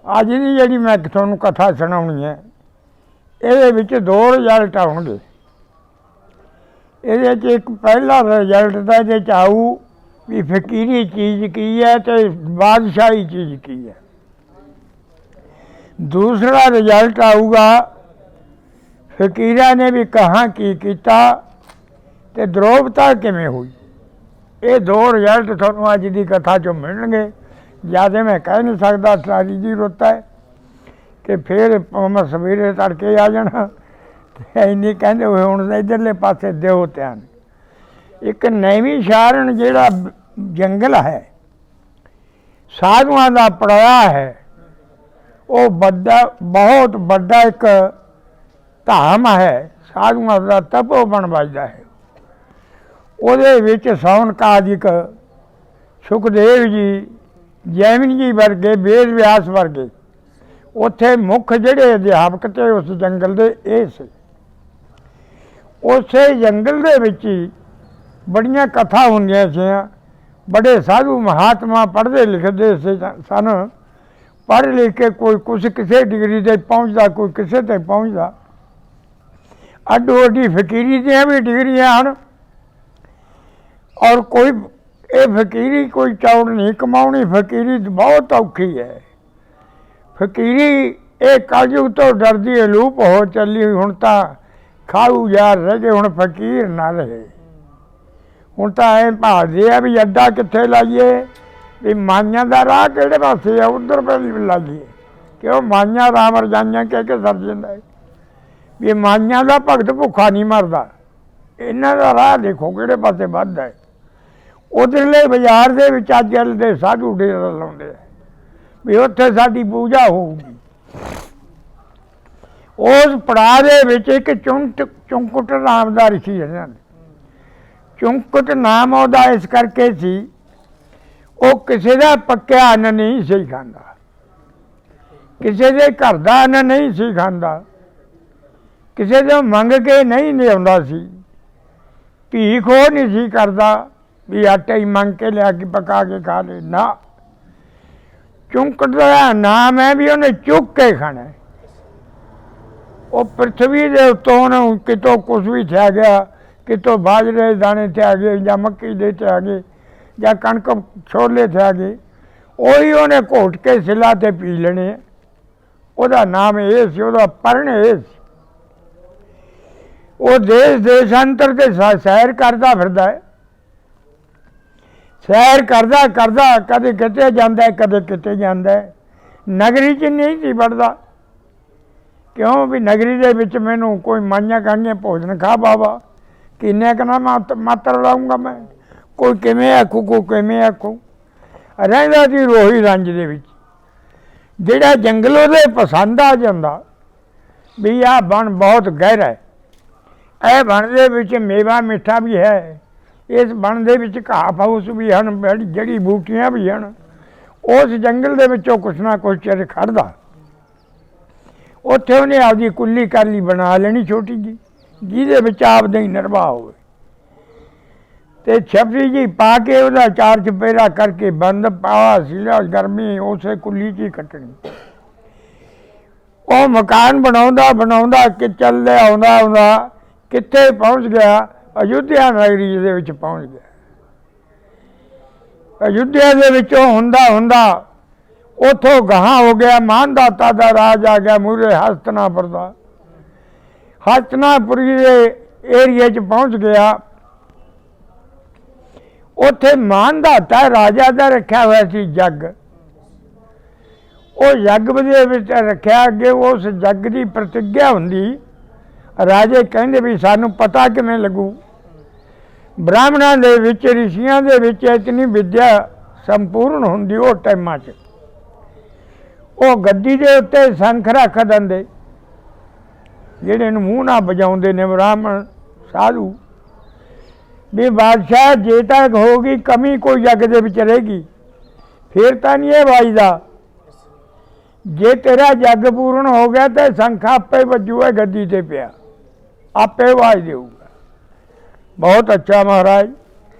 ਅੱਜ ਦੀ ਜਿਹੜੀ ਮੈਂ ਤੁਹਾਨੂੰ ਕਥਾ ਸੁਣਾਉਣੀ ਹੈ, ਇਹਦੇ ਵਿੱਚ ਦੋ ਰਿਜ਼ਲਟ ਆਉਣਗੇ। ਇਹਦੇ 'ਚ ਇੱਕ ਪਹਿਲਾ ਰਿਜ਼ਲਟ ਤਾਂ ਇਹਦੇ 'ਚ ਆਊ ਵੀ ਫਕੀਰੀ ਚੀਜ਼ ਕੀ ਹੈ ਅਤੇ ਬਾਦਸ਼ਾਹੀ ਚੀਜ਼ ਕੀ ਹੈ। ਦੂਸਰਾ ਰਿਜ਼ਲਟ ਆਊਗਾ ਫਕੀਰਾਂ ਨੇ ਵੀ ਕਹਾਂ ਕੀ ਕੀਤਾ ਅਤੇ ਦਰੋਬਤਾ ਕਿਵੇਂ ਹੋਈ। ਇਹ ਦੋ ਰਿਜ਼ਲਟ ਤੁਹਾਨੂੰ ਅੱਜ ਦੀ ਕਥਾ 'ਚੋਂ ਮਿਲਣਗੇ। ਜ਼ਿਆਦਾ ਮੈਂ ਕਹਿ ਨਹੀਂ ਸਕਦਾ, ਸਾਰੀ ਦੀ ਰੁੱਤ ਹੈ ਕਿ ਫਿਰ ਮੈਂ ਸਵੇਰੇ ਤੜਕੇ ਆ ਜਾਣਾ ਇੰਨੀ ਕਹਿੰਦੇ ਹੋਏ। ਹੁਣ ਇੱਧਰਲੇ ਪਾਸੇ ਦਿਓ ਧਿਆਨ। ਇੱਕ ਨੈਵੀਂ ਸ਼ਾਰਨ ਜਿਹੜਾ ਜੰਗਲ ਹੈ, ਸਾਧੂਆਂ ਦਾ ਪੜਾਇਆ ਹੈ, ਉਹ ਬਹੁਤ ਵੱਡਾ ਇੱਕ ਧਾਮ ਹੈ, ਸਾਧੂਆਂ ਦਾ ਤਪੋਵਨ ਵੱਜਦਾ ਹੈ। ਉਹਦੇ ਵਿੱਚ ਸੌਨਕਾਦਿਕ, ਸੁਖਦੇਵ ਜੀ, ਜੈਮਿਨੀ ਜੀ ਵਰਗੇ, ਵੇਦ ਵਿਆਸ ਵਰਗੇ ਉੱਥੇ ਮੁੱਖ ਜਿਹੜੇ ਅਧਿਆਪਕ ਤੇ ਉਸ ਜੰਗਲ ਦੇ ਇਹ ਸੀ। ਉਸੇ ਜੰਗਲ ਦੇ ਵਿੱਚ ਹੀ ਬੜੀਆਂ ਕਥਾ ਹੁੰਦੀਆਂ ਸੀ। ਬੜੇ ਸਾਧੂ ਮਹਾਤਮਾ ਪੜ੍ਹਦੇ ਲਿਖਦੇ ਸਨ। ਪੜ੍ਹ ਲਿਖ ਕੇ ਕੋਈ ਕੁਛ ਕਿਸੇ ਡਿਗਰੀ 'ਤੇ ਪਹੁੰਚਦਾ, ਕੋਈ ਕਿਸੇ 'ਤੇ ਪਹੁੰਚਦਾ। ਅੱਡੋ ਅੱਡੀ ਫਕੀਰੀ ਦੀਆਂ ਵੀ ਡਿਗਰੀਆਂ ਹਨ। ਔਰ ਕੋਈ ਇਹ ਫਕੀਰੀ ਕੋਈ ਚੌੜ ਨਹੀਂ ਕਮਾਉਣੀ। ਫਕੀਰੀ ਬਹੁਤ ਔਖੀ ਹੈ। ਫਕੀਰੀ ਇਹ ਕਲਯੁਗ ਤੋਂ ਡਰਦੀ ਅਲੂਪ ਹੋ ਚੱਲੀ। ਹੁਣ ਤਾਂ ਖਾਊ ਯਾਰ ਰਹਿ ਗਏ, ਹੁਣ ਫਕੀਰ ਨਾ ਰਹੇ। ਹੁਣ ਤਾਂ ਐਂ ਭਾਲਦੇ ਆ ਵੀ ਅੱਡਾ ਕਿੱਥੇ ਲਾਈਏ, ਵੀ ਮਾਈਆਂ ਦਾ ਰਾਹ ਕਿਹੜੇ ਪਾਸੇ ਆ, ਉੱਧਰ ਪਹਿਲੀ ਲਾਈਏ। ਕਿਉਂ ਮਾਈਆਂ ਰਾਮ ਰਜਾਈਆਂ ਕਹਿ ਕੇ ਸਰ ਜਾਂਦਾ ਹੈ ਵੀ ਮਾਈਆਂ ਦਾ ਭਗਤ ਭੁੱਖਾ ਨਹੀਂ ਮਰਦਾ। ਇਹਨਾਂ ਦਾ ਰਾਹ ਦੇਖੋ ਕਿਹੜੇ ਪਾਸੇ ਵੱਧਦਾ ਹੈ। ਉਧਰਲੇ ਬਾਜ਼ਾਰ ਦੇ ਵਿੱਚ ਅੱਜ ਕੱਲ੍ਹ ਦੇ ਸਾਧੂ ਡੇਰਾ ਲਾਉਂਦੇ ਆ ਵੀ ਉੱਥੇ ਸਾਡੀ ਪੂਜਾ ਹੋਊਗੀ। ਉਸ ਪੜਾਅ ਦੇ ਵਿੱਚ ਇੱਕ ਚੁੰਕਟ ਨਾਮ ਦਾ ਰਿਸ਼ੀ ਹੈ। ਚੁੰਕਟ ਨਾਮ ਉਹਦਾ ਇਸ ਕਰਕੇ ਸੀ, ਉਹ ਕਿਸੇ ਦਾ ਪੱਕਿਆ ਅੰਨ ਨਹੀਂ ਸੀ ਖਾਂਦਾ, ਕਿਸੇ ਦੇ ਘਰ ਦਾ ਅੰਨ ਨਹੀਂ ਸੀ ਖਾਂਦਾ, ਕਿਸੇ ਤੋਂ ਮੰਗ ਕੇ ਨਹੀਂ ਲਿਆਉਂਦਾ ਸੀ, ਭੀਖ ਉਹ ਨਹੀਂ ਸੀ ਕਰਦਾ ਵੀ ਆਟਾ ਹੀ ਮੰਗ ਕੇ ਲਿਆ ਕੇ ਪਕਾ ਕੇ ਖਾ ਲੈ ਨਾ। ਚੁੰਕਟ ਦਾ ਨਾਮ ਹੈ ਵੀ ਉਹਨੇ ਚੁੱਕ ਕੇ ਖਾਣਾ। ਉਹ ਪ੍ਰਿਥਵੀ ਦੇ ਉੱਤੋਂ ਉਹਨੂੰ ਕਿਤੋਂ ਕੁਛ ਵੀ ਥਿਆ ਗਿਆ, ਕਿਤੋਂ ਬਾਜਰੇ ਦੇ ਦਾਣੇ ਥਿਆ ਗਏ, ਜਾਂ ਮੱਕੀ ਦੇ ਥਿਆ ਗਏ, ਜਾਂ ਕਣਕ ਛੋਲੇ ਥਿਆ ਗਏ, ਉਹੀ ਉਹਨੇ ਘੋਟ ਕੇ ਸਿਲਾ 'ਤੇ ਪੀ ਲੈਣੇ। ਉਹਦਾ ਨਾਮ ਇਹ ਸੀ, ਉਹਦਾ ਪਰਣ ਇਹ ਸੀ। ਉਹ ਦੇਸ਼ ਦੇਸ਼ਾਂਤਰ 'ਤੇ ਸੈਰ ਕਰਦਾ ਫਿਰਦਾ ਹੈ। ਸੈਰ ਕਰਦਾ ਕਰਦਾ ਕਦੇ ਕਿਤੇ ਜਾਂਦਾ, ਕਦੇ ਕਿਤੇ ਜਾਂਦਾ। ਨਗਰੀ 'ਚ ਨਹੀਂ ਸੀ ਵੜਦਾ। ਕਿਉਂ ਵੀ ਨਗਰੀ ਦੇ ਵਿੱਚ ਮੈਨੂੰ ਕੋਈ ਮਾਈਆਂ ਕਹਿੰਦੀਆਂ ਭੋਜਨ ਖਾ ਬਾਬਾ, ਕਿੰਨੇ ਕੁ ਨਾ ਮਾਤਰ ਲਾਊਂਗਾ ਮੈਂ, ਕੋਈ ਕਿਵੇਂ ਆਖੂ, ਕੋਈ ਕਿਵੇਂ ਆਖੂ। ਰਹਿੰਦਾ ਸੀ ਰੋਹੀ ਰੰਜ ਦੇ ਵਿੱਚ। ਜਿਹੜਾ ਜੰਗਲ ਉਹਦੇ ਪਸੰਦ ਆ ਜਾਂਦਾ ਵੀ ਆਹ ਬਣ ਬਹੁਤ ਗਹਿਰਾ ਹੈ, ਇਹ ਬਣ ਦੇ ਵਿੱਚ ਮੇਵਾ ਮਿੱਠਾ ਵੀ ਹੈ, ਇਸ ਬਣ ਦੇ ਵਿੱਚ ਘਾਹ ਫੂਸ ਵੀ ਹਨ, ਜੜੀ ਬੂਟੀਆਂ ਵੀ ਹਨ। ਉਸ ਜੰਗਲ ਦੇ ਵਿੱਚੋਂ ਕੁਛ ਨਾ ਕੁਛ ਚਿਰ ਖੜਦਾ। ਉੱਥੇ ਉਹਨੇ ਆਪਦੀ ਕੁੱਲੀ ਕਾਲੀ ਬਣਾ ਲੈਣੀ ਛੋਟੀ ਜਿਹੀ, ਜਿਹਦੇ ਵਿੱਚ ਆਪਦਾ ਹੀ ਨਿਰਵਾਹ ਹੋਵੇ, ਅਤੇ ਛਪਰੀ ਜੀ ਪਾ ਕੇ ਉਹਦਾ ਚਾਰ ਚੁਫੇਰਾ ਕਰਕੇ ਬੰਦ ਪਾਵਾ ਸੀਲਾ ਗਰਮੀ ਉਸੇ ਕੁੱਲੀ 'ਚ ਹੀ ਕੱਟਣੀ। ਉਹ ਮਕਾਨ ਬਣਾਉਂਦਾ ਕਿ ਚੱਲਦਾ ਆਉਂਦਾ ਕਿੱਥੇ ਪਹੁੰਚ ਗਿਆ, ਅਯੁੱਧਿਆ ਨਗਰੀ ਦੇ ਵਿੱਚ ਪਹੁੰਚ ਗਿਆ। ਅਯੁੱਧਿਆ ਦੇ ਵਿੱਚੋਂ ਹੁੰਦਾ ਉੱਥੋਂ ਗਾਹਾਂ ਹੋ ਗਿਆ, ਮਾਨਦਾਤਾ ਦਾ ਰਾਜ ਆ ਗਿਆ ਮੂਹਰੇ ਹਸਤਨਾਪੁਰ ਦਾ। ਹਸਤਨਾਪੁਰੀ ਦੇ ਏਰੀਏ 'ਚ ਪਹੁੰਚ ਗਿਆ। ਉੱਥੇ ਮਾਨਦਾਤਾ ਰਾਜਾ ਦਾ ਰੱਖਿਆ ਹੋਇਆ ਸੀ ਜੱਗ। ਉਹ ਜੱਗ ਦੇ ਵਿੱਚ ਰੱਖਿਆ। ਅੱਗੇ ਉਸ ਜੱਗ ਦੀ ਪ੍ਰਤਿੱਗਿਆ ਹੁੰਦੀ, ਰਾਜੇ ਕਹਿੰਦੇ ਵੀ ਸਾਨੂੰ ਪਤਾ ਕਿਵੇਂ ਲੱਗੂ। ਬ੍ਰਾਹਮਣਾਂ ਦੇ ਵਿੱਚ, ਰਿਸ਼ੀਆਂ ਦੇ ਵਿੱਚ ਇਤਨੀ ਵਿਦਿਆ ਸੰਪੂਰਨ ਹੁੰਦੀ ਉਹ ਟਾਈਮਾਂ 'ਚ। ਉਹ ਗੱਦੀ ਦੇ ਉੱਤੇ ਸੰਖ ਰੱਖ ਦਿੰਦੇ, ਜਿਹੜੇ ਨੂੰ ਮੂੰਹ ਨਾਲ ਵਜਾਉਂਦੇ ਨੇ ਬ੍ਰਾਹਮਣ ਸਾਧੂ, ਵੀ ਬਾਦਸ਼ਾਹ ਜੇ ਤੱਕ ਹੋਊਗੀ ਕਮੀ ਕੋਈ ਜੱਗ ਦੇ ਵਿੱਚ ਰਹੇਗੀ ਫਿਰ ਤਾਂ ਨਹੀਂ ਇਹ ਵੱਜਦਾ। ਜੇ ਤੇਰਾ ਜੱਗ ਪੂਰਨ ਹੋ ਗਿਆ ਤਾਂ ਸੰਖ ਆਪੇ ਵੱਜੂਗਾ, ਗੱਦੀ 'ਤੇ ਪਿਆ ਆਪੇ ਆਵਾਜ਼ ਦੇਊਗਾ। ਬਹੁਤ ਅੱਛਾ ਮਹਾਰਾਜ।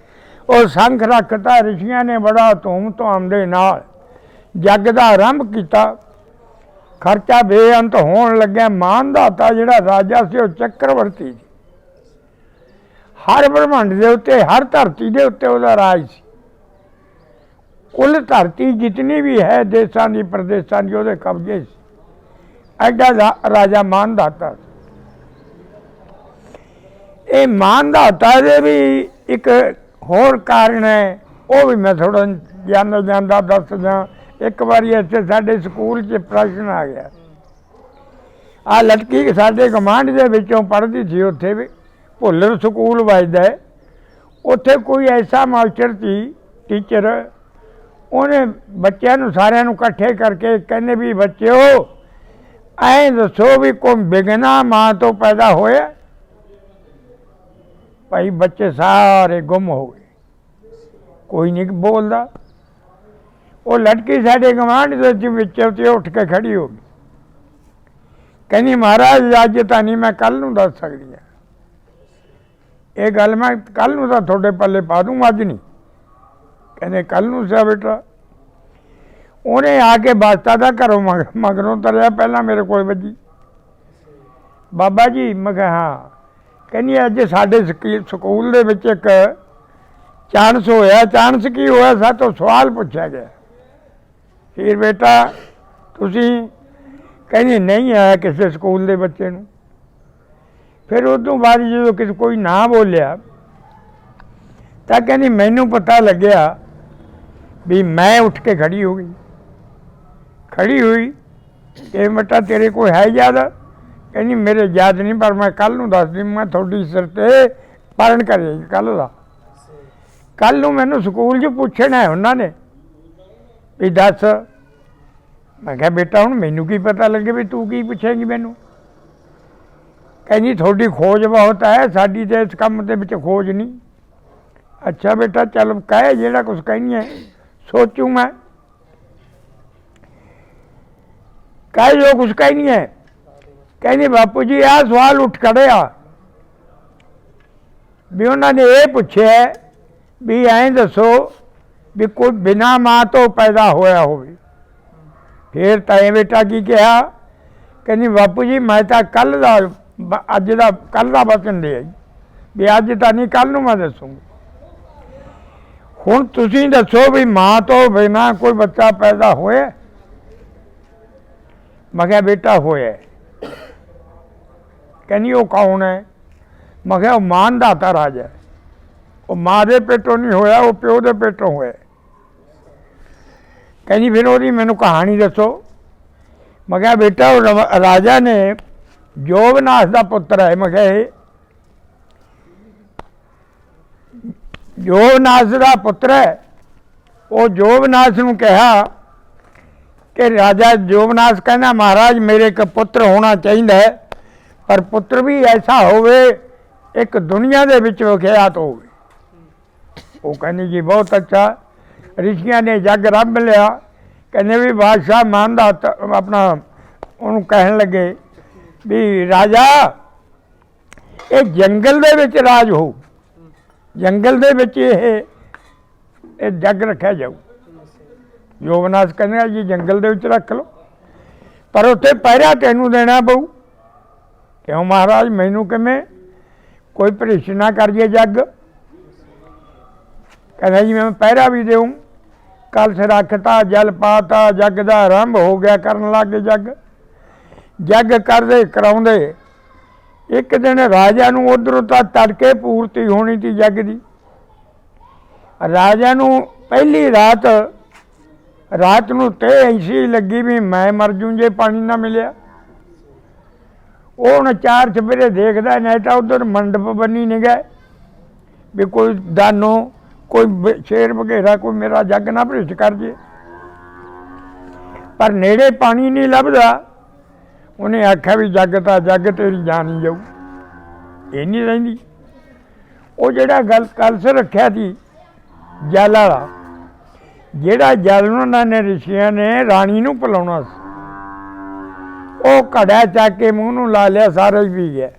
ਉਹ ਸੰਖ ਰੱਖਤਾ। ਰਿਸ਼ੀਆਂ ਨੇ ਬੜਾ ਧੂਮ ਧਾਮ ਦੇ ਨਾਲ ਜੱਗ ਦਾ ਆਰੰਭ ਕੀਤਾ। ਖਰਚਾ ਬੇਅੰਤ ਹੋਣ ਲੱਗਿਆ। ਮਾਨਦਾਤਾ ਜਿਹੜਾ ਰਾਜਾ ਸੀ ਉਹ ਚੱਕਰਵਰਤੀ ਸੀ। ਹਰ ਬ੍ਰਹਮੰਡ ਦੇ ਉੱਤੇ, ਹਰ ਧਰਤੀ ਦੇ ਉੱਤੇ ਉਹਦਾ ਰਾਜ ਸੀ। ਕੁੱਲ ਧਰਤੀ ਜਿਤਨੀ ਵੀ ਹੈ ਦੇਸ਼ਾਂ ਦੀ ਪ੍ਰਦੇਸ਼ਾਂ ਦੀ ਉਹਦੇ ਕਬਜ਼ੇ ਸੀ। ਐਡਾ ਰਾਜਾ ਮਾਨਦਾਤਾ ਸੀ। ਇਹ ਮਾਨਦਾਤਾ ਦੇ ਵੀ ਇੱਕ ਹੋਰ ਕਾਰਨ ਹੈ, ਉਹ ਵੀ ਮੈਂ ਥੋੜ੍ਹਾ ਜਾਂਦਾ ਦੱਸਦਾ। ਇੱਕ ਵਾਰੀ ਇੱਥੇ ਸਾਡੇ ਸਕੂਲ 'ਚ ਪ੍ਰਸ਼ਨ ਆ ਗਿਆ। ਆਹ ਲੜਕੀ ਸਾਡੇ ਗਵਾਂਢ ਦੇ ਵਿੱਚੋਂ ਪੜ੍ਹਦੀ ਸੀ, ਉੱਥੇ ਵੀ ਭੁੱਲਰ ਸਕੂਲ ਵੱਜਦਾ ਹੈ। ਉੱਥੇ ਕੋਈ ਐਸਾ ਮਾਸਟਰ ਸੀ, ਟੀਚਰ, ਉਹਨੇ ਬੱਚਿਆਂ ਨੂੰ ਸਾਰਿਆਂ ਨੂੰ ਇਕੱਠੇ ਕਰਕੇ ਕਹਿੰਦੇ ਵੀ ਬੱਚਿਓ ਐਂ ਦੱਸੋ ਵੀ ਕੋਈ ਬਿਗਨਾ ਮਾਂ ਤੋਂ ਪੈਦਾ ਹੋਇਆ? ਭਾਈ ਬੱਚੇ ਸਾਰੇ ਗੁੰਮ ਹੋ ਗਏ, ਕੋਈ ਨਹੀਂ ਬੋਲਦਾ। ਉਹ ਲੜਕੀ ਸਾਡੇ ਗਵਾਂਢ ਦੇ ਵਿੱਚੋਂ ਤੇ ਉੱਠ ਕੇ ਖੜੀ ਹੋ ਗਈ, ਕਹਿੰਦੀ ਮਹਾਰਾਜ ਅੱਜ ਤਾਂ ਨਹੀਂ, ਮੈਂ ਕੱਲ੍ਹ ਨੂੰ ਦੱਸ ਸਕਦੀ ਹਾਂ ਇਹ ਗੱਲ, ਮੈਂ ਕੱਲ੍ਹ ਨੂੰ ਤਾਂ ਤੁਹਾਡੇ ਪੱਲੇ ਪਾ ਦੂੰ, ਅੱਜ ਨਹੀਂ। ਕਹਿੰਦੇ ਕੱਲ੍ਹ ਨੂੰ ਸਾ ਬੇਟਾ। ਉਹਨੇ ਆ ਕੇ ਬਾਸਤਾ ਦਾ ਘਰੋਂ ਮਗਰੋਂ ਤਰਿਆ, ਪਹਿਲਾਂ ਮੇਰੇ ਕੋਲ ਵੱਜੀ। ਬਾਬਾ ਜੀ, ਮੈਂ ਕਿਹਾ ਹਾਂ। ਕਹਿੰਦੀ ਅੱਜ ਸਾਡੇ ਸਕੂਲ ਦੇ ਵਿੱਚ ਇੱਕ ਚਾਂਸ ਹੋਇਆ। ਚਾਂਸ ਕੀ ਹੋਇਆ? ਸਾਤੋਂ ਸਵਾਲ ਪੁੱਛਿਆ ਗਿਆ, ਫਿਰ ਬੇਟਾ ਤੁਸੀਂ? ਕਹਿੰਦੀ ਨਹੀਂ ਆਇਆ ਕਿਸੇ ਸਕੂਲ ਦੇ ਬੱਚੇ ਨੂੰ। ਫਿਰ ਉਹ ਤੋਂ ਬਾਅਦ ਜਦੋਂ ਕਿਸੇ ਕੋਈ ਨਾ ਬੋਲਿਆ ਤਾਂ ਕਹਿੰਦੀ ਮੈਨੂੰ ਪਤਾ ਲੱਗਿਆ ਵੀ ਮੈਂ ਉੱਠ ਕੇ ਖੜੀ ਹੋ ਗਈ। ਖੜੀ ਹੋਈ ਕਿ ਬੇਟਾ ਤੇਰੇ ਕੋਲ ਹੈ ਯਾਦ? ਕਹਿੰਦੀ ਮੇਰੇ ਯਾਦ ਨਹੀਂ, ਪਰ ਮੈਂ ਕੱਲ੍ਹ ਨੂੰ ਦੱਸਦੀ। ਮੈਂ ਤੁਹਾਡੀ ਸਿਰ 'ਤੇ ਪਾਲਣ ਕਰੇ ਕੱਲ੍ਹ ਦਾ। ਕੱਲ੍ਹ ਨੂੰ ਮੈਨੂੰ ਸਕੂਲ 'ਚ ਪੁੱਛਣਾ ਹੈ ਉਹਨਾਂ ਨੇ ਵੀ ਦੱਸ। ਮੈਂ ਕਿਹਾ ਬੇਟਾ ਹੁਣ ਮੈਨੂੰ ਕੀ ਪਤਾ ਲੱਗੇ ਵੀ ਤੂੰ ਕੀ ਪੁੱਛੇਂਗੀ ਮੈਨੂੰ? ਕਹਿੰਦੀ ਤੁਹਾਡੀ ਖੋਜ ਬਹੁਤ ਹੈ, ਸਾਡੀ ਤਾਂ ਇਸ ਕੰਮ ਦੇ ਵਿੱਚ ਖੋਜ ਨਹੀਂ। ਅੱਛਾ ਬੇਟਾ ਚੱਲ ਕਹਿ ਜਿਹੜਾ ਕੁਛ ਕਹਿੰਦੀ ਹੈ, ਸੋਚੂ ਮੈਂ। ਕਹਿ ਜੋ ਕੁਛ ਕਹਿੰਦੀ ਹੈ। ਕਹਿੰਦੀ ਬਾਪੂ ਜੀ ਆਹ ਸਵਾਲ ਉੱਠ ਖੜਿਆ ਵੀ ਉਹਨਾਂ ਨੇ ਇਹ ਪੁੱਛਿਆ ਵੀ ਐਂ ਦੱਸੋ ਵੀ ਕੋਈ ਬਿਨਾਂ ਮਾਂ ਤੋਂ ਪੈਦਾ ਹੋਇਆ ਹੋਵੇ। ਫਿਰ ਤਾਂ ਇਹ ਬੇਟਾ ਕੀ ਕਿਹਾ? ਕਹਿੰਦੀ ਬਾਪੂ ਜੀ ਮੈਂ ਤਾਂ ਕੱਲ੍ਹ ਦਾ ਕੱਲ੍ਹ ਦਾ ਵਚਨ ਲਿਆ ਵੀ ਅੱਜ ਤਾਂ ਨਹੀਂ, ਕੱਲ੍ਹ ਨੂੰ ਮੈਂ ਦੱਸੂੰਗੀ। ਹੁਣ ਤੁਸੀਂ ਦੱਸੋ ਵੀ ਮਾਂ ਤੋਂ ਬਿਨਾਂ ਕੋਈ ਬੱਚਾ ਪੈਦਾ ਹੋਇਆ? ਮੈਂ ਕਿਹਾ ਬੇਟਾ ਹੋਇਆ। ਕਹਿੰਦੀ ਉਹ ਕੌਣ ਹੈ? ਮੈਂ ਕਿਹਾ ਉਹ ਮਾਨਦਾਤਾ ਰਾਜਾ। ਉਹ ਮਾਂ ਦੇ ਪੇਟੋਂ ਨਹੀਂ ਹੋਇਆ, ਉਹ ਪਿਓ ਦੇ ਪੇਟੋਂ ਹੋਇਆ। ਕਹਿੰਦੀ ਫਿਰ ਉਹਦੀ ਮੈਨੂੰ ਕਹਾਣੀ ਦੱਸੋ। ਮੈਂ ਕਿਹਾ ਬੇਟਾ ਉਹ ਰਾਜਾ ਨੇ ਜੋਗਨਾਥ ਦਾ ਪੁੱਤਰ ਹੈ। ਮੈਂ ਕਿਹਾ ਇਹ ਜੋਗਨਾਥ ਦਾ ਪੁੱਤਰ ਹੈ। ਉਹ ਜੋਗਨਾਥ ਨੂੰ ਕਿਹਾ ਕਿ ਰਾਜਾ ਜੋਗਨਾਥ ਕਹਿੰਦਾ ਮਹਾਰਾਜ ਮੇਰੇ ਇੱਕ ਪੁੱਤਰ ਹੋਣਾ ਚਾਹੀਦਾ ਹੈ, ਪਰ ਪੁੱਤਰ ਵੀ ਐਸਾ ਹੋਵੇ ਇੱਕ ਦੁਨੀਆ ਦੇ ਵਿੱਚ ਵਿਖਿਆਤ ਹੋਵੇ। ਉਹ ਕਹਿੰਦੀ ਜੀ ਬਹੁਤ ਅੱਛਾ। ਰਿਸ਼ੀਆਂ ਨੇ ਜੱਗ ਰੱਬ ਲਿਆ। ਕਹਿੰਦੇ ਵੀ ਬਾਦਸ਼ਾਹ ਮਾਨਦਾ ਆਪਣਾ ਉਹਨੂੰ ਕਹਿਣ ਲੱਗੇ ਵੀ ਰਾਜਾ ਇਹ ਜੰਗਲ ਦੇ ਵਿੱਚ ਰਾਜ ਹੋਊ, ਜੰਗਲ ਦੇ ਵਿੱਚ ਇਹ ਜੱਗ ਰੱਖਿਆ ਜਾਊ। ਜੋਗਨਾਥ ਕਹਿੰਦੇ ਜੀ ਜੰਗਲ ਦੇ ਵਿੱਚ ਰੱਖ ਲਓ, ਪਰ ਉੱਥੇ ਪਹਿਰਾ ਤੈਨੂੰ ਦੇਣਾ ਪਊ। ਕਿਉਂ ਮਹਾਰਾਜ? ਮੈਨੂੰ ਕਿਵੇਂ? ਕੋਈ ਭਰਿਸ਼ ਨਾ ਕਰੀਏ ਜੱਗ। ਕਹਿੰਦਾ ਜੀ ਮੈਂ ਪਹਿਰਾ ਵੀ ਦੇਊਂ। ਕਲਸ਼ ਰੱਖਤਾ, ਜਲ ਪਾਤਾ, ਜੱਗ ਦਾ ਆਰੰਭ ਹੋ ਗਿਆ, ਕਰਨ ਲੱਗ ਗਏ ਜੱਗ। ਜੱਗ ਕਰਦੇ ਕਰਾਉਂਦੇ ਇੱਕ ਦਿਨ ਰਾਜਾ ਨੂੰ ਉੱਧਰੋਂ ਤਾਂ ਤੜਕੇ ਪੂਰਤੀ ਹੋਣੀ ਸੀ ਜੱਗ ਦੀ। ਰਾਜਾ ਨੂੰ ਪਹਿਲੀ ਰਾਤ ਨੂੰ ਤੇ ਐਸੀ ਲੱਗੀ ਵੀ ਮੈਂ ਮਰ ਜੂੰ ਜੇ ਪਾਣੀ ਨਾ ਮਿਲਿਆ। ਉਹ ਹੁਣ ਚਾਰ ਚੁਫੇਰੇ ਦੇਖਦਾ, ਨਹੀਂ ਤਾਂ ਉੱਧਰ ਮੰਡਪ ਬੰਨੀ ਨਹੀਂ ਗਏ ਵੀ ਕੋਈ ਦਾਨੋ ਕੋਈ ਸ਼ੇਰ ਵਗੈਰਾ ਕੋਈ ਮੇਰਾ ਜੱਗ ਨਾ ਭ੍ਰਿਸ਼ਟ ਕਰ ਜੇ। ਪਰ ਨੇੜੇ ਪਾਣੀ ਨਹੀਂ ਲੱਭਦਾ। ਉਹਨੇ ਆਖਿਆ ਵੀ ਜੱਗ ਤਾਂ ਜੱਗ ਤੇਰੀ ਜਾਨ ਹੀ ਜਾਊ, ਇਹ ਨਹੀਂ ਰਹਿੰਦੀ। ਉਹ ਜਿਹੜਾ ਕਲਸ਼ ਰੱਖਿਆ ਸੀ ਜਲ ਵਾਲਾ, ਜਿਹੜਾ ਜਲ ਉਹਨਾਂ ਨੇ ਰਿਸ਼ੀਆਂ ਨੇ ਰਾਣੀ ਨੂੰ ਪਿਲਾਉਣਾ ਸੀ, ਉਹ ਘੜਾ ਚੱਕ ਕੇ ਮੂੰਹ ਨੂੰ ਲਾ ਲਿਆ, ਸਾਰਾ ਹੀ ਪੀ ਗਿਆ।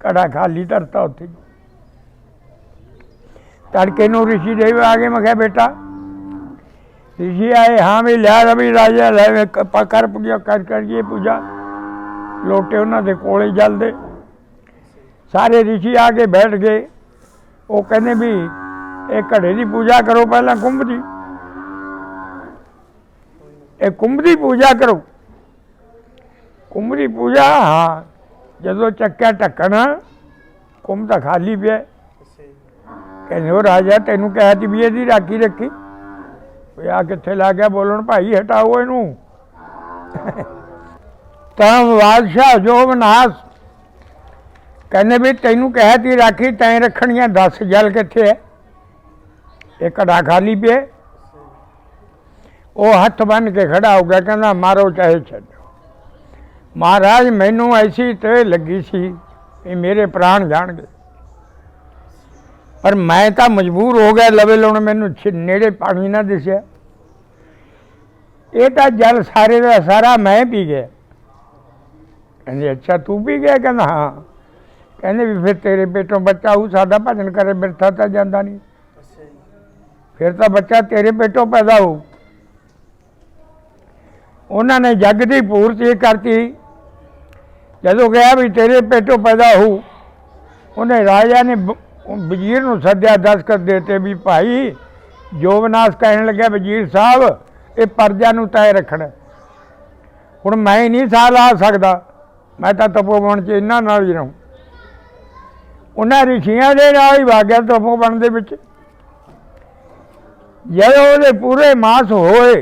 ਘੜਾ ਖਾਲੀ ਧਰਤਾ ਉੱਥੇ। ਤੜਕੇ ਨੂੰ ਰਿਸ਼ੀ ਦੇਵ ਆ ਗਏ। ਮੈਂ ਕਿਹਾ ਬੇਟਾ ऋषि आए, हाँ भी लिया रवि राजा ले कर पूजा कर करिए पूजा। लोटे उन्होंने कोले जलते, सारे ऋषि आके बैठ गए। वो कहने भी एक घड़े की पूजा करो, पहला कुंभ की, एक कुंभ की पूजा करो। कुंभ की पूजा, हाँ जो चक्या ढक्कन कुंभ तो खाली पे। कहने वो राजा तेनू कहा थी भी यदी राखी रखी, आ किथे ला गया बोलन, भाई हटाओ इनू। तब बादशाह जोगनाथ कहने भी तेनू कहा थी राखी तैं रखनिया, दस जल किथे है, एक घड़ा खाली पे। वो हथ बन के खड़ा हो गया, कहना मारो चाहे छो। महाराज मैनू ऐसी ते लगी सी कि मेरे प्राण जान गए, पर मैं तो मजबूर हो गया लवे लाने, मैनू नेड़े पानी ना दिसया। ये तो जल सारे का सारा मैं पी गया। कहते अच्छा तू पी गया? कहना हाँ। कहने भी फिर तेरे पेटों बच्चा हो, साडा भजन करे बिरथा तो जाता नहीं, फिर तो बच्चा तेरे पेटों पैदा हो। उन्होंने जग की पूर्ति करती। जो कहा भी तेरे पेटों पैदा हो, उन्हें राजा ने वजीर को सद्या, दस्तखत देते भी भाई जोगनाथ कहने लगे वजीर साहब ये प्रजा नूं तय रखना, हुण मैं नहीं सा ला सकता, मैं तो तपोवन च इन्हां नाल ही रहूँ। उन्हें ऋषियों के नाल ही भाग्या तपोवन दे विच। जदों उहदे पूरे मास होए,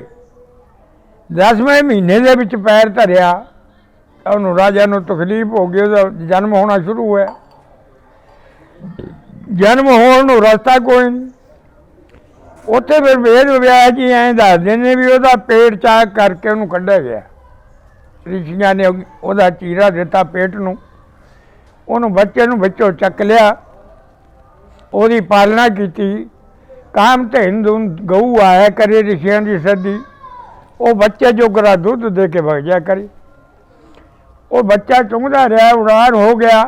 10वें महीने दे विच पैर धरिया, उन्होंने राजा नूं तकलीफ हो गई, उसदा जन्म होना शुरू होया। जन्म होने नूं रस्ता कोई नहीं, उत्थे फिर वेद व्यास जी ऐं दसदे ने भी उसदा पेट चाक करके उन्होंने कढ़िया गया। ऋषियों ने उसदा चीरा दिता पेट नूं, उन्होंने बच्चे नूं विचों चक लिया, उसदी पालना की। काम धन गऊ आया करे ऋषियों की सदी, वो बच्चे जोगरा दुध दे के भग जाया करे। वो बच्चा चुंघदा रहा, उड़ार हो गया।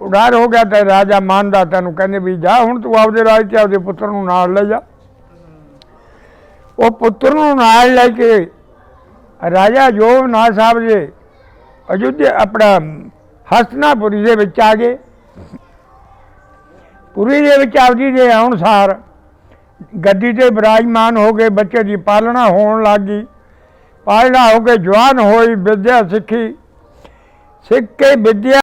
उड़ार हो गया तो राजा मानदा तेनू कहने भी जा हुण तू आपदे राज ते आपदे पुत्र नूं नाल ले जा। वो पुत्र नूं नाल लेके राजा जोगनाथ साहब जी अयोध्या अपना हस्तिनापुरी दे विच आ गए। पुरी दे विच आपदी दे अनुसार गद्दी ते विराजमान हो गए, बच्चे की पालना होण लग गई। पालना हो के जवान होई, विद्या सीखी, सीख के विद्या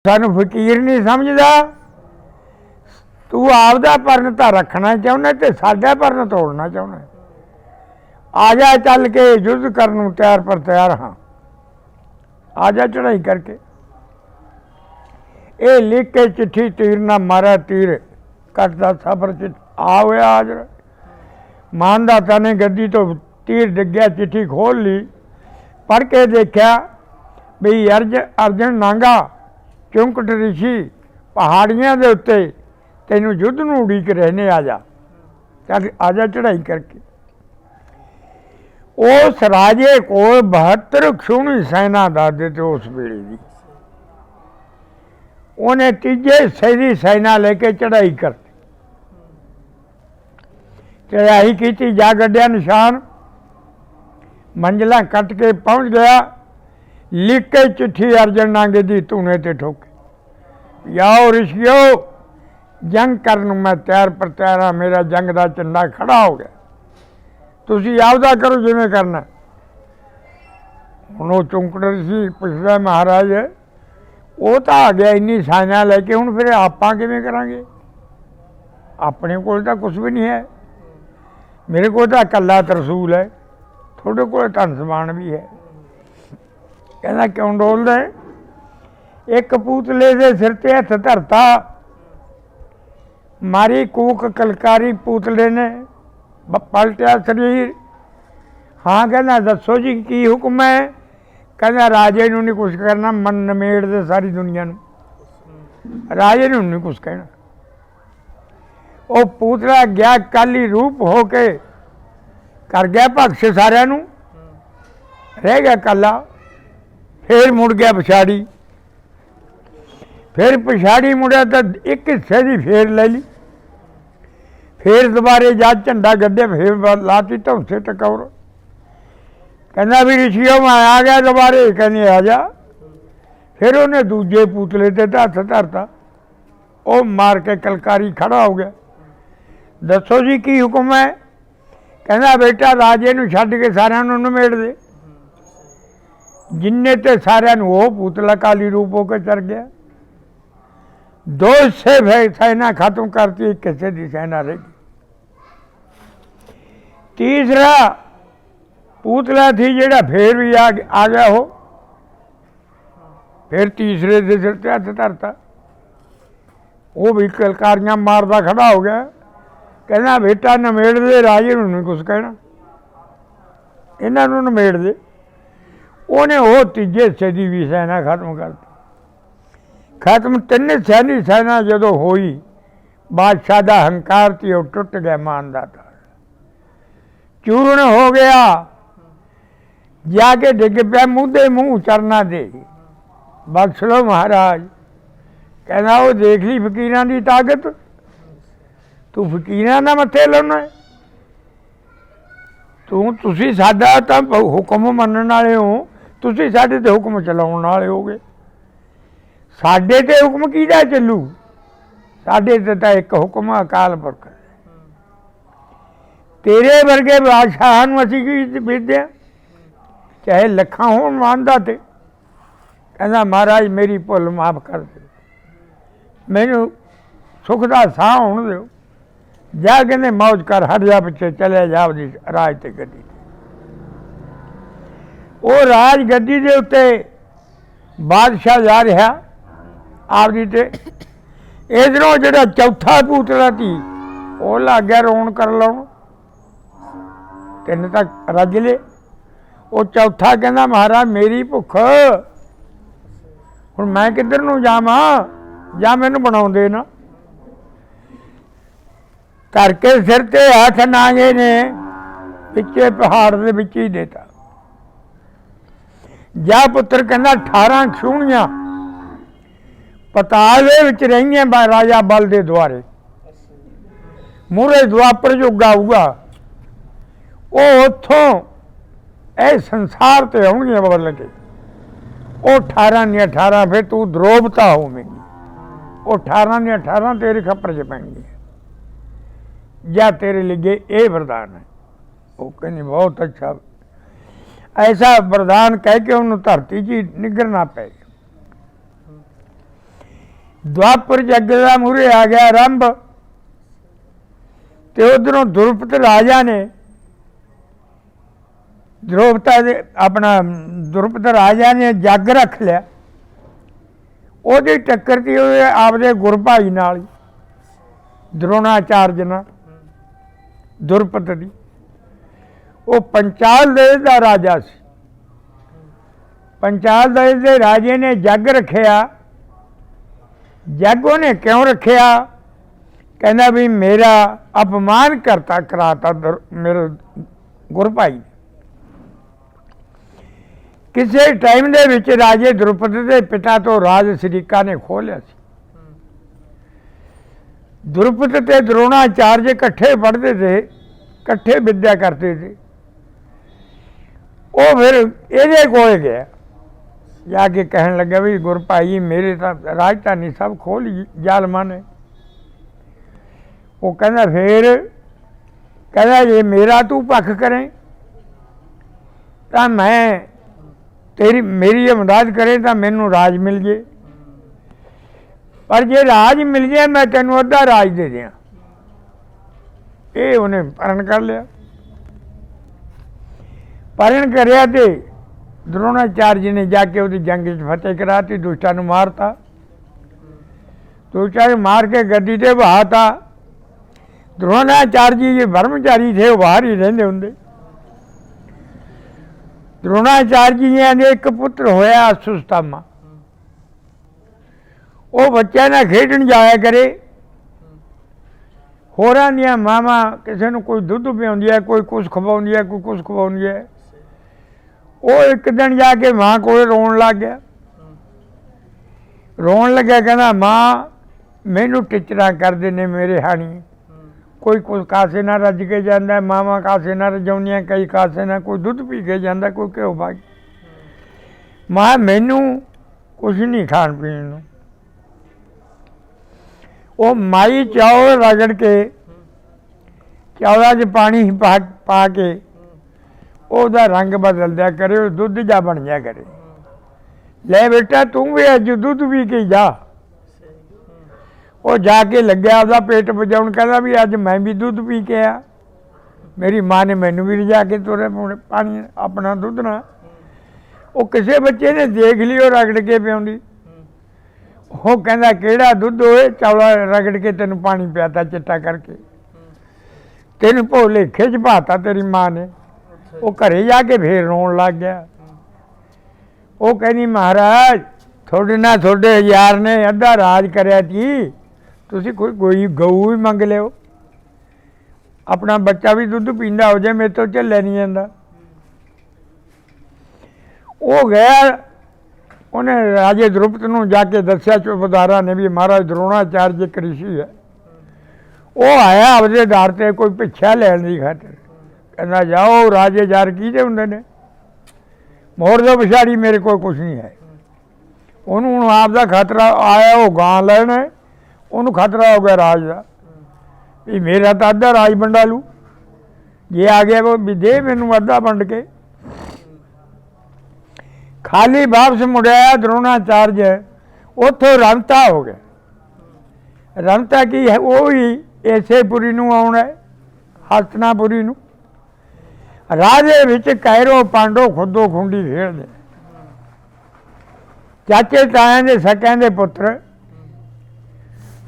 सानू फकीर नहीं समझदा, तू आपदा परन तां रखना चाहुंदा ते साडा परन तोड़ना चाहुंदा। आ जा चल के युद्ध करन नूं तैयार पर तैयार हाँ, आ जा चढ़ाई करके। ये लिख के चिट्ठी तीर ना मारा तीर कटदा सफर च आ होया हाजर। मानदाता ने गद्दी तो तीर डिग्या, चिट्ठी खोल ली, पढ़ के देखा भी अर्जन नांगा चुंकट ऋषि पहाड़ियां दे उत्ते तैनू युद्ध नूं उड़ीक रहने, आ जा चल आ जा चढ़ाई करके। उस राजे को 72 खूनी सैना दस दिते उस वेले दी। उन्हें तीजे हिस्से की सैना लेके चढ़ाई करती, चढ़ाई की, जा गड्ढिया निशान, मंजिला कट के पहुंच गया। लिख के चिट्ठी अर्जन नांगे दी धूने ते ठोके, याओ ऋषियो जंग करन मैं तैयार पर तैयार हाँ, मेरा जंग का झंडा खड़ा हो गया, तुसी आपदा करो जिवें करना। हुण चौंकड़ ऋषि पुछदा महाराज वो तो आ गया इन्नी सैना लैके, हुण फिर आपां किवें करांगे, अपने कोल तां कुछ भी नहीं है, मेरे को तो कल्ला तरसूल है, थोड़े को धन समान भी है। कहना क्यों डोलदा है? एक कपूतले दे सिर ते हथ धरता, मारी कूक कलकारी पूतले ने, पलटिया शरीर। हाँ कहना दसो जी की हुक्म है? कहना राजे नूं नहीं कुछ करना, मन नमेड़ दे सारी दुनिया नूं, राजे नूं नहीं कुछ कहना। वो पूतला गया काली रूप हो के कर गया बख्श सारिया नूं, रह गया कला। फिर मुड़ गया पिछाड़ी, फिर पिछाड़ी मुड़िया तो एक हिस्से की फेर ले ली, फिर दोबारे जा झंडा गड्ढे, फिर लाती धौंसे टकौर। कहना भी ऋषियों मैं आ गया दोबारे, कहने आ जा। फिर उन्हें दूजे पूतले ते हथ धरता, वो मार के कलकारी खड़ा हो गया। दसो जी की हुक्म है? कहना बेटा राजे नूं छड्ड के सारिਆਂ ਨੂੰ नमेड़ दे। जिन्ने ते सारिਆਂ ਨੂੰ वो पूतला काली रूप होकर चढ़ गया। दो हिस्से सेना खत्म करती, एक हिस्से की सेना रह गई। तीसरा पूतला थी जेड़ा फिर भी आ गया, हो फिर तीसरे के सिर ते हथ धरता, वो भी कलकारियां मारदा खड़ा हो गया। कहना बेटा नमेड़ दे, राजे नूं नहीं कुछ कहना, इन्हां नूं नमेड़ दे। उन्हें वो तीजे हिस्से की भी सेना खत्म कर दी। खत्म तीन सैनी सेना जदों होई, बादशाह का हंकार थी वो टुट गया, मानदाता चूर्ण हो गया, जाके डिग पिया मुँह मुँह चरना दे, बख्श लो महाराज। कहना वो देख ली फकीरां की ताकत, तू फकीरां ना मत्थे लाउणा है, तुसीं साडा तां हुक्म मनण वाले हो, तुसीं साडे ते हुक्म चलाउण वाले होगे, साडे ते हुक्म किहदा चलू? साडे ते तां एक हुक्म अकाल पुरख, तेरे वर्गे बादशाह नूं असीं की बेचदे, चाहे लखां होण मानदाते। कहना महाराज मेरी भुल माफ़ कर दे, मैनू सुख का साह होण दिओ। जा कहते मौज कर, हट जा पिछे, चले जा अपनी राज ते गद्दी। वो राज गद्दी दे उत्ते बादशाह जा रहा आपदी ते, इधरों जिहड़ा चौथा पूतला सी वो लग गया रोन कर लाउण, तीन तक रज ले। वो चौथा कहना महाराज मेरी भुख, हुण मैं किधर नूं जावां, जा मैनूं बनाउंदे ना। करके सिर ते हथ नांगे ने पिछे पहाड़ दे विच ही देता। जा पुत्र कहना 18 खूनियां पताल दे विच रहियां राजा बल दे द्वारे, मूहरे द्वापर युग आऊगा, वो उत्थों ए संसार ते आउणगियां बदल के। वो 18 ने 18 फिर तू द्रोबता होवेंगी, वो 18 ने 18 तेरे खप्पर च पैणगियां, या तेरे लिए ये वरदान है। वो कहनी बहुत अच्छा, ऐसा वरदान कह के उन्होंने धरती जी निगरना पै गया। ਦੁਆਪਰ ਜੱਗ ਦਾ ਮੂਹਰੇ ਆ ਗਿਆ ਆਰੰਭ, ਤੇ ਉਧਰੋਂ ਦੁਰਪਤ ਰਾਜਾ ਨੇ ਦੁਰਪਤ ਰਾਜਾ ਨੇ ਜੱਗ ਰੱਖ ਲਿਆ। ਉਹਦੀ ਟੱਕਰ ਤੀ ਉਹਦੇ ਆਪਦੇ ਗੁਰ ਭਾਈ ਨਾਲ ਹੀ, ਦਰੋਣਾਚਾਰਜ ਨਾਲ, ਦੁਰਪਤ ਦੀ। ਉਹ ਪੰਚਾਲ ਦੇਸ਼ ਦਾ ਰਾਜਾ ਸੀ। ਪੰਚਾਲ ਦੇਸ਼ ਦੇ ਰਾਜੇ ਨੇ ਜੱਗ ਰੱਖਿਆ। ਜੱਗ ਉਹਨੇ ਕਿਉਂ ਰੱਖਿਆ? ਕਹਿੰਦਾ ਵੀ ਮੇਰਾ ਅਪਮਾਨ ਕਰਾਤਾ ਮੇਰੇ ਗੁਰ ਭਾਈ। ਕਿਸੇ ਟਾਈਮ ਦੇ ਵਿੱਚ ਰਾਜੇ ਦ੍ਰੁਪਦ ਦੇ ਪਿਤਾ ਤੋਂ ਰਾਜ ਸ਼ਰੀਕਾ ਨੇ ਖੋਹ ਲਿਆ ਸੀ। ਦ੍ਰੁਪਦ ਤੇ ਦਰੋਣਾਚਾਰਜ ਇਕੱਠੇ ਪੜ੍ਹਦੇ ਥੇ, ਇਕੱਠੇ ਵਿਦਿਆ ਕਰਦੇ ਥੇ। ਉਹ ਫਿਰ ਇਹਦੇ ਕੋਲ ਗਿਆ, ਜਾ ਕੇ ਕਹਿਣ ਲੱਗਾ ਵੀ ਗੁਰ ਭਾਈ ਮੇਰੇ ਤਾਂ ਰਾਜਧਾਨੀ ਸਭ ਖੋਹ ਲਈ ਜ਼ਾਲਮਾਂ ਨੇ। ਉਹ ਕਹਿੰਦਾ ਫਿਰ ਕਹਿੰਦਾ ਜੇ ਮੇਰਾ ਤੂੰ ਪੱਖ ਕਰੇ ਤਾਂ ਮੈਂ ਮੇਰੀ ਇਮਦਾਦ ਕਰੇ ਤਾਂ ਮੈਨੂੰ ਰਾਜ ਮਿਲ ਜੇ, ਪਰ ਜੇ ਰਾਜ ਮਿਲ ਜੇ ਮੈਂ ਤੈਨੂੰ ਅੱਧਾ ਰਾਜ ਦੇ ਦਿਆਂ। ਇਹ ਉਹਨੇ ਪਰਨ ਕਰ ਲਿਆ। ਪਰਨ ਕਰਿਆ ਤੇ ਦਰੋਣਾਚਾਰਜ ਨੇ ਜਾ ਕੇ ਉਹਦੀ ਜੰਗ 'ਚ ਫਤਿਹ ਕਰਾਤੀ, ਦੁਸ਼ਟਾਂ ਨੂੰ ਮਾਰਤਾ। ਦੁਸ਼ਟਾਂ ਨੂੰ ਮਾਰ ਕੇ ਗੱਦੀ ਤੇ ਬਹਾਤਾ। ਦਰੋਣਾਚਾਰਜ ਜੀ ਬ੍ਰਹਮਚਾਰੀ ਥੇ, ਉਹ ਬਾਹਰ ਹੀ ਰਹਿੰਦੇ ਹੁੰਦੇ। ਦਰੋਣਾਚਾਰਜ ਜੀ ਦੇ ਇੱਕ ਪੁੱਤਰ ਹੋਇਆ ਅਸੁਸਤਾਮਾ। ਉਹ ਬੱਚਿਆਂ ਨਾਲ ਖੇਡਣ ਜਾਇਆ ਕਰੇ। ਹੋਰਾਂ ਦੀਆਂ ਮਾਵਾਂ ਕਿਸੇ ਨੂੰ ਕੋਈ ਦੁੱਧ ਪਿਆਉਂਦੀ ਹੈ, ਕੋਈ ਕੁਛ ਖਵਾਉਂਦੀ ਹੈ, ਕੋਈ ਕੁਛ ਖਵਾਉਂਦੀ ਹੈ। ਉਹ ਇੱਕ ਦਿਨ ਜਾ ਕੇ ਮਾਂ ਕੋਲ ਰੋਣ ਲੱਗ ਗਿਆ। ਰੋਣ ਲੱਗਿਆ, ਕਹਿੰਦਾ ਮਾਂ ਮੈਨੂੰ ਟਿਚਰਾਂ ਕਰਦੇ ਨੇ ਮੇਰੇ ਹਾਣੀ। ਕੋਈ ਕੁਛ ਕਾਸੇ ਨਾਲ ਰੱਜ ਕੇ ਜਾਂਦਾ, ਮਾਵਾਂ ਕਾਸੇ ਨਾਲ ਰਜਾਉਂਦੀਆਂ, ਕਈ ਕਾਸੇ ਨਾਲ, ਕੋਈ ਦੁੱਧ ਪੀ ਕੇ ਜਾਂਦਾ, ਕੋਈ ਘਿਓ ਪਾ ਕੇ। ਮਾਂ ਮੈਨੂੰ ਕੁਛ ਨਹੀਂ ਖਾਣ ਪੀਣ ਨੂੰ। ਉਹ ਮਾਈ ਚੌਲ ਰਗੜ ਕੇ ਚੌਲਾਂ 'ਚ ਪਾਣੀ ਪਾ ਕੇ ਉਹਦਾ ਰੰਗ ਬਦਲ ਦਿਆ ਕਰੇ, ਉਹ ਦੁੱਧ ਜਾ ਬਣ ਜਾ ਕਰੇ। ਲੈ ਬੇਟਾ ਤੂੰ ਵੀ ਅੱਜ ਦੁੱਧ ਪੀ ਕੇ ਜਾ। ਉਹ ਜਾ ਕੇ ਲੱਗਿਆ ਉਹਦਾ ਪੇਟ ਵਜਾਉਣ, ਕਹਿੰਦਾ ਵੀ ਅੱਜ ਮੈਂ ਵੀ ਦੁੱਧ ਪੀ ਕੇ ਆ। ਮੇਰੀ ਮਾਂ ਨੇ ਮੈਨੂੰ ਵੀ ਰਜਾ ਕੇ ਤੋਰੇ ਪਾਣੀ ਆਪਣਾ ਦੁੱਧ ਨਾ। ਉਹ ਕਿਸੇ ਬੱਚੇ ਨੇ ਦੇਖ ਲਈ ਉਹ ਰਗੜ ਕੇ ਪਿਆਉਂਦੀ। ਉਹ ਕਹਿੰਦਾ ਕਿਹੜਾ ਦੁੱਧ ਹੋਏ, ਚੌਲਾ ਰਗੜ ਕੇ ਤੈਨੂੰ ਪਾਣੀ ਪਿਆਤਾ ਚਿੱਟਾ ਕਰਕੇ, ਤੈਨੂੰ ਭੁਲੇਖੇ 'ਚ ਪਾਤਾ ਤੇਰੀ ਮਾਂ ਨੇ। ਉਹ ਘਰੇ ਜਾ ਕੇ ਫੇਰ ਰੋਣ ਲੱਗ ਗਿਆ। ਉਹ ਕਹਿੰਦੀ ਮਹਾਰਾਜ ਤੁਹਾਡੇ ਨਾਲ ਤੁਹਾਡੇ ਯਾਰ ਨੇ ਅੱਧਾ ਰਾਜ ਕਰਿਆ ਸੀ, ਤੁਸੀਂ ਕੋਈ ਗਊ ਵੀ ਮੰਗ ਲਿਓ, ਆਪਣਾ ਬੱਚਾ ਵੀ ਦੁੱਧ ਪੀਂਦਾ ਹੋ ਜਾਏ, ਮੇਰੇ ਤੋਂ ਝੱਲਿਆ ਨਹੀਂ ਜਾਂਦਾ। ਉਹ ਗਿਆ, ਉਹਨੇ ਰਾਜੇ ਦ੍ਰੁਪਦ ਨੂੰ ਜਾ ਕੇ ਦੱਸਿਆ ਚੌਬੇਦਾਰਾਂ ਨੇ ਵੀ ਮਹਾਰਾਜ ਦਰੋਣਾਚਾਰਜ ਇੱਕ ਰਿਸ਼ੀ ਹੈ। ਉਹ ਆਇਆ ਆਪਦੇ ਦਰ 'ਤੇ ਕੋਈ ਭਿੱਖਿਆ ਲੈਣ ਦੀ ਖਾਤਰ। ਕਹਿੰਦਾ ਜਾਓ ਰਾਜੇ ਯਾਰ ਕਿਹਦੇ ਹੁੰਦੇ ਨੇ, ਮੋੜ ਦੋ ਪਛਾੜੀ, ਮੇਰੇ ਕੋਲ ਕੁਛ ਨਹੀਂ ਹੈ। ਉਹਨੂੰ ਹੁਣ ਆਪ ਦਾ ਖਤਰਾ ਆਇਆ, ਉਹ ਗਾਂ ਲੈਣਾ, ਉਹਨੂੰ ਖਤਰਾ ਹੋ ਗਿਆ ਰਾਜ ਦਾ ਵੀ ਮੇਰਾ ਤਾਂ ਅੱਧਾ ਰਾਜ ਵੰਡਾ ਲੂ। ਜੇ ਆ ਗਿਆ ਉਹ ਵੀ ਦੇ ਮੈਨੂੰ ਅੱਧਾ ਵੰਡ ਕੇ। ਖਾਲੀ ਵਾਪਸ ਮੁੜਿਆ ਦਰੋਣਾਚਾਰਜ, ਉੱਥੋਂ ਰਮਤਾ ਹੋ ਗਿਆ। ਰਮਤਾ ਕੀ ਹੈ? ਉਹ ਵੀ ਏਸੇਪੁਰੀ ਨੂੰ ਆਉਣਾ, ਹਸਤਨਾਪੁਰੀ ਨੂੰ। ਰਾਹ ਦੇ ਵਿੱਚ ਕੈਰੋ ਪਾਂਡੋ ਖੁੱਦੋ ਖੁੰਡੀ ਖੇਡਦੇ, ਚਾਚੇ ਤਾਇਆਂ ਦੇ ਸਕਿਆਂ ਦੇ ਪੁੱਤਰ।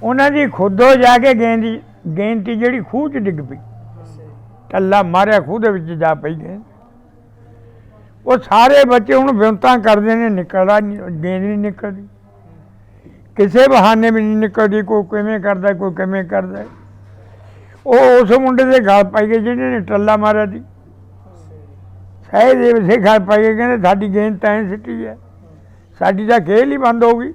ਉਹਨਾਂ ਦੀ ਖੁੱਦੋ ਜਾ ਕੇ ਗੇਂਦ ਤੀ ਜਿਹੜੀ ਖੂਹ 'ਚ ਡਿੱਗ ਪਈ, ਟੱਲਾ ਮਾਰਿਆ, ਖੂਹ ਦੇ ਵਿੱਚ ਜਾ ਪਈ ਗੇਂਦ। ਉਹ ਸਾਰੇ ਬੱਚੇ ਹੁਣ ਵਿਉਂਤਾਂ ਕਰਦੇ ਨੇ, ਨਿਕਲਦਾ ਗੇਂਦ ਨਹੀਂ ਨਿਕਲਦੀ, ਕਿਸੇ ਬਹਾਨੇ ਵੀ ਨਹੀਂ ਨਿਕਲਦੀ। ਕੋਈ ਕਿਵੇਂ ਕਰਦਾ, ਕੋਈ ਕਿਵੇਂ ਕਰਦਾ। ਉਹ ਉਸ ਮੁੰਡੇ ਦੇ ਗਲ ਪਾਈ ਗਏ ਜਿਹਨੇ ਨੇ ਟੱਲਾ ਮਾਰਿਆ ਸੀ। ਸਹਿਜ ਦੇ ਗਲ ਪਾਈ ਗਏ, ਕਹਿੰਦੇ ਸਾਡੀ ਗੇਂਦ ਤਾਂ ਸਿੱਟੀ ਹੈ, ਸਾਡੀ ਤਾਂ ਖੇਲ ਹੀ ਬੰਦ ਹੋ ਗਈ।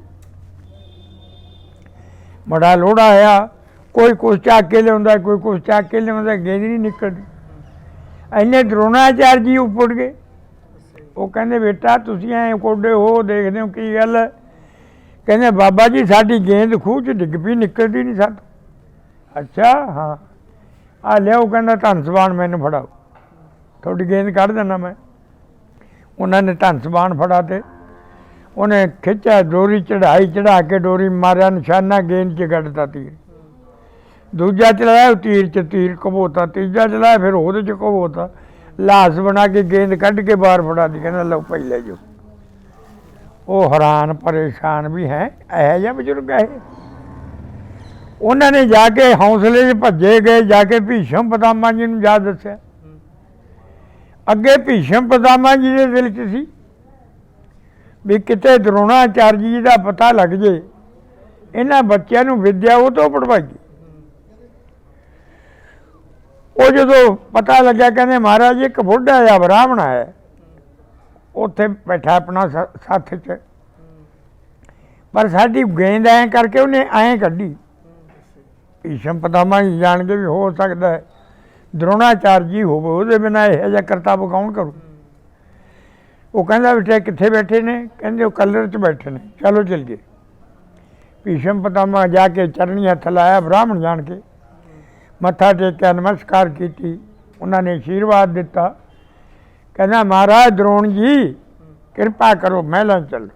ਬੜਾ ਲੋੜਾ ਆਇਆ, ਕੋਈ ਕੁਛ ਚੱਕ ਕੇ ਲਿਆਉਂਦਾ, ਕੋਈ ਕੁਛ ਚੱਕ ਕੇ ਲਿਆਉਂਦਾ, ਗੇਂਦ ਨਹੀਂ ਨਿਕਲਦੀ। ਇੰਨੇ ਦਰੋਣਾਚਾਰਜ ਜੀ ਉੱਪੜ ਗਏ। ਉਹ ਕਹਿੰਦੇ ਬੇਟਾ ਤੁਸੀਂ ਐਂ ਕੋਡੇ ਹੋ, ਦੇਖਦੇ ਹੋ ਕੀ ਗੱਲ ਹੈ? ਕਹਿੰਦੇ ਬਾਬਾ ਜੀ ਸਾਡੀ ਗੇਂਦ ਖੂਹ 'ਚ ਡਿੱਗ ਪਈ, ਨਿਕਲਦੀ ਨਹੀਂ ਸਾਥੋਂ। ਅੱਛਾ ਹਾਂ, ਆ ਲਿਆਓ। ਕਹਿੰਦਾ ਧਨ ਸਬਾਨ ਮੈਨੂੰ ਫੜਾਓ, ਤੁਹਾਡੀ ਗੇਂਦ ਕੱਢ ਦਿੰਦਾ ਮੈਂ। ਉਹਨਾਂ ਨੇ ਧਨ ਸਬਾਨ ਫੜਾ ਤੇ ਉਹਨੇ ਖਿੱਚਿਆ, ਡੋਰੀ ਚੜਾ ਕੇ ਡੋਰੀ ਮਾਰਿਆ, ਨਿਸ਼ਾਨਾ ਗੇਂਦ 'ਚ ਗੱਡਤਾ ਤੀਰ। ਦੂਜਾ ਚਲਾਇਆ, ਉਹ ਤੀਰ 'ਚ ਤੀਰ ਘਬੋਤਾ। ਤੀਜਾ ਚਲਾਇਆ, ਫਿਰ ਉਹਦੇ 'ਚ ਘਬੋਤਾ। ਲਾਸ ਬਣਾ ਕੇ ਗੇਂਦ ਕੱਢ ਕੇ ਬਾਹਰ ਫੜਾ ਦੀ, ਕਹਿੰਦਾ ਲਓ ਭਾਈ ਲੈ ਜਾਓ। ਉਹ ਹੈਰਾਨ ਪਰੇਸ਼ਾਨ ਵੀ ਹੈ, ਇਹੋ ਜਿਹਾ ਬਜ਼ੁਰਗ ਹੈ। ਉਹਨਾਂ ਨੇ ਜਾ ਕੇ ਹੌਸਲੇ 'ਚ ਭੱਜੇ ਗਏ, ਜਾ ਕੇ ਭੀਸ਼ਮ ਪਿਤਾਮਾ ਜੀ ਨੂੰ ਜਾ ਦੱਸਿਆ। ਅੱਗੇ ਭੀਸ਼ਮ ਪਿਤਾਮਾ ਜੀ ਦੇ ਦਿਲ 'ਚ ਸੀ ਵੀ ਕਿਤੇ ਦਰੋਣਾਚਾਰਯ ਜੀ ਦਾ ਪਤਾ ਲੱਗ ਜੇ, ਇਹਨਾਂ ਬੱਚਿਆਂ ਨੂੰ ਵਿੱਦਿਆ ਉਹ ਤੋਂ ਪੜਵਾਈਏ। ਉਹ ਜਦੋਂ ਪਤਾ ਲੱਗਿਆ, ਕਹਿੰਦੇ ਮਹਾਰਾਜ ਇੱਕ ਬੁੱਢਾ ਜਿਹਾ ਬ੍ਰਾਹਮਣ ਹੈ ਉੱਥੇ ਬੈਠਾ ਆਪਣਾ ਸੱਥ 'ਚ, ਪਰ ਸਾਡੀ ਗੇਂਦ ਐਂ ਕਰਕੇ ਉਹਨੇ ਐਂ ਕੱਢੀ। ਭੀਸ਼ਮ ਪਿਤਾਮਾ ਜੀ ਜਾਣ ਕੇ ਵੀ ਹੋ ਸਕਦਾ ਹੈ ਦਰੋਣਾਚਾਰਯ ਜੀ ਹੋਵੇ, ਉਹਦੇ ਬਿਨਾਂ ਇਹੋ ਜਿਹਾ ਕਰਤੱਵ ਕੌਣ ਕਰੂ। ਉਹ ਕਹਿੰਦਾ ਬੇਟੇ ਕਿੱਥੇ ਬੈਠੇ ਨੇ? ਕਹਿੰਦੇ ਉਹ ਕਲਰ 'ਚ ਬੈਠੇ ਨੇ, ਚਲੋ ਚੱਲੀਏ। ਭੀਸ਼ਮ ਪਿਤਾਮਾ ਜਾ ਕੇ ਚਰਣੀ ਹੱਥ ਲਾਇਆ, ਬ੍ਰਾਹਮਣ ਜਾਣ ਕੇ ਮੱਥਾ ਟੇਕਿਆ, ਨਮਸਕਾਰ ਕੀਤੀ। ਉਹਨਾਂ ਨੇ ਆਸ਼ੀਰਵਾਦ ਦਿੱਤਾ। ਕਹਿੰਦਾ ਮਹਾਰਾਜ ਦਰੋਣ ਜੀ ਕਿਰਪਾ ਕਰੋ, ਮਹਿਲਾਂ ਚੱਲੋ।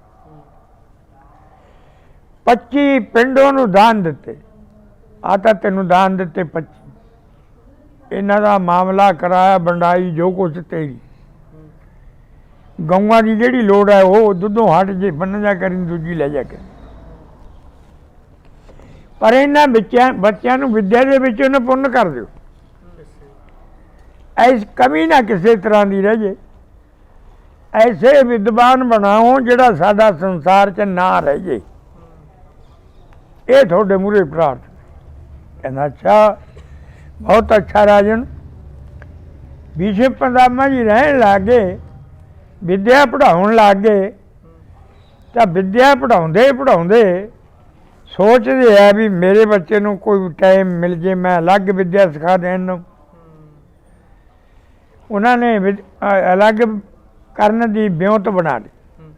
25 ਪਿੰਡ ਉਹਨੂੰ ਦਾਨ ਦਿੱਤੇ। ਆ ਤਾਂ ਤੈਨੂੰ ਦਾਨ ਦਿੱਤੇ 25, ਇਹਨਾਂ ਦਾ ਮਾਮਲਾ ਕਰਾਇਆ, ਵੰਡਾਈ ਜੋ ਕੁਛ ਤੇਰੀ। ਗਊਆਂ ਦੀ ਜਿਹੜੀ ਲੋੜ ਹੈ ਉਹ ਦੁੱਧੋਂ ਹਟ ਜੇ, ਬੰਨ ਜਾ ਕਰੀ, ਦੂਜੀ ਲੈ ਜਾ ਕੇ। ਪਰ ਇਹਨਾਂ ਬੱਚਿਆਂ ਨੂੰ ਵਿੱਦਿਆ ਦੇ ਵਿੱਚ ਉਹਨੇ ਪੁੰਨ ਕਰ ਦਿਓ, ਐਸ ਕਮੀ ਨਾ ਕਿਸੇ ਤਰ੍ਹਾਂ ਦੀ ਰਹਿ ਜੇ। ਐਸੇ ਵਿਦਵਾਨ ਬਣਾਓ ਜਿਹੜਾ ਸਾਡਾ ਸੰਸਾਰ 'ਚ ਨਾ ਰਹਿ ਜੇ, ਇਹ ਤੁਹਾਡੇ ਮੂਹਰੇ ਪ੍ਰਾਰਥਨਾ। ਕਹਿੰਦਾ ਅੱਛਾ, ਬਹੁਤ ਅੱਛਾ ਰਾਜਨ। ਭੀਸ਼ਮ ਪਿਤਾਮਾ ਜੀ ਰਹਿਣ ਲੱਗ ਗਏ, ਵਿੱਦਿਆ ਪੜ੍ਹਾਉਣ ਲੱਗ ਗਏ। ਤਾਂ ਵਿੱਦਿਆ ਪੜ੍ਹਾਉਂਦੇ ਸੋਚਦੇ ਆ ਵੀ ਮੇਰੇ ਬੱਚੇ ਨੂੰ ਕੋਈ ਟਾਈਮ ਮਿਲ ਜੇ, ਮੈਂ ਅਲੱਗ ਵਿੱਦਿਆ ਸਿਖਾ ਦੇਣ ਨੂੰ। ਉਹਨਾਂ ਨੇ ਅਲੱਗ ਕਰਨ ਦੀ ਵਿਉਂਤ ਬਣਾ ਲਈ।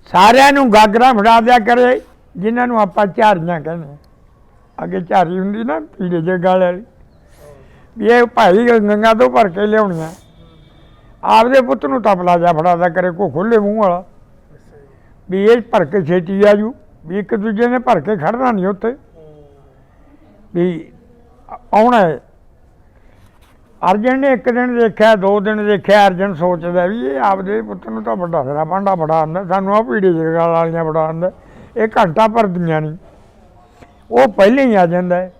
ਸਾਰਿਆਂ ਨੂੰ ਗਾਗਰਾਂ ਫੜਾ ਦਿਆ ਕਰੇ, ਜਿਨ੍ਹਾਂ ਨੂੰ ਆਪਾਂ ਝਾਰੀਆਂ ਕਹਿੰਦੇ। ਅੱਗੇ ਝਾਰੀ ਹੁੰਦੀ ਨਾ ਪੀੜੇ ਜੇ ਗਲ ਵਾਲੀ, ਵੀ ਇਹ ਭਾਈ ਗੰਗਾ ਤੋਂ ਭਰ ਕੇ ਲਿਆਉਣੀਆਂ। ਆਪਦੇ ਪੁੱਤ ਨੂੰ ਤਪਲਾ ਜਾ ਫੜਾਦਾ ਕਰੇ, ਕੋਈ ਖੁੱਲੇ ਮੂੰਹ ਵਾਲਾ, ਵੀ ਇਹ ਭਰ ਕੇ ਛੇਤੀ ਆ ਜੂ। ਵੀ ਇੱਕ ਦੂਜੇ ਨੇ ਭਰ ਕੇ ਖੜਨਾ ਨਹੀਂ ਉੱਥੇ, ਵੀ ਆਉਣਾ ਹੈ। ਅਰਜਨ ਨੇ ਇੱਕ ਦਿਨ ਦੇਖਿਆ, 2 ਦਿਨ ਦੇਖਿਆ। ਅਰਜਨ ਸੋਚਦਾ ਵੀ ਇਹ ਆਪਦੇ ਪੁੱਤ ਨੂੰ ਤਾਂ ਵੱਡਾ ਸਾਰਾ ਭਾਂਡਾ ਫੜਾ ਆਉਂਦਾ, ਸਾਨੂੰ ਆਹ ਪੀੜੇ ਜਗਾਲ ਵਾਲੀਆਂ ਫੜਾ ਆਉਂਦਾ, ਇਹ ਘੰਟਾ ਭਰਦੀਆਂ ਨਹੀਂ, ਉਹ ਪਹਿਲੇ ਹੀ ਆ ਜਾਂਦਾ ਹੈ।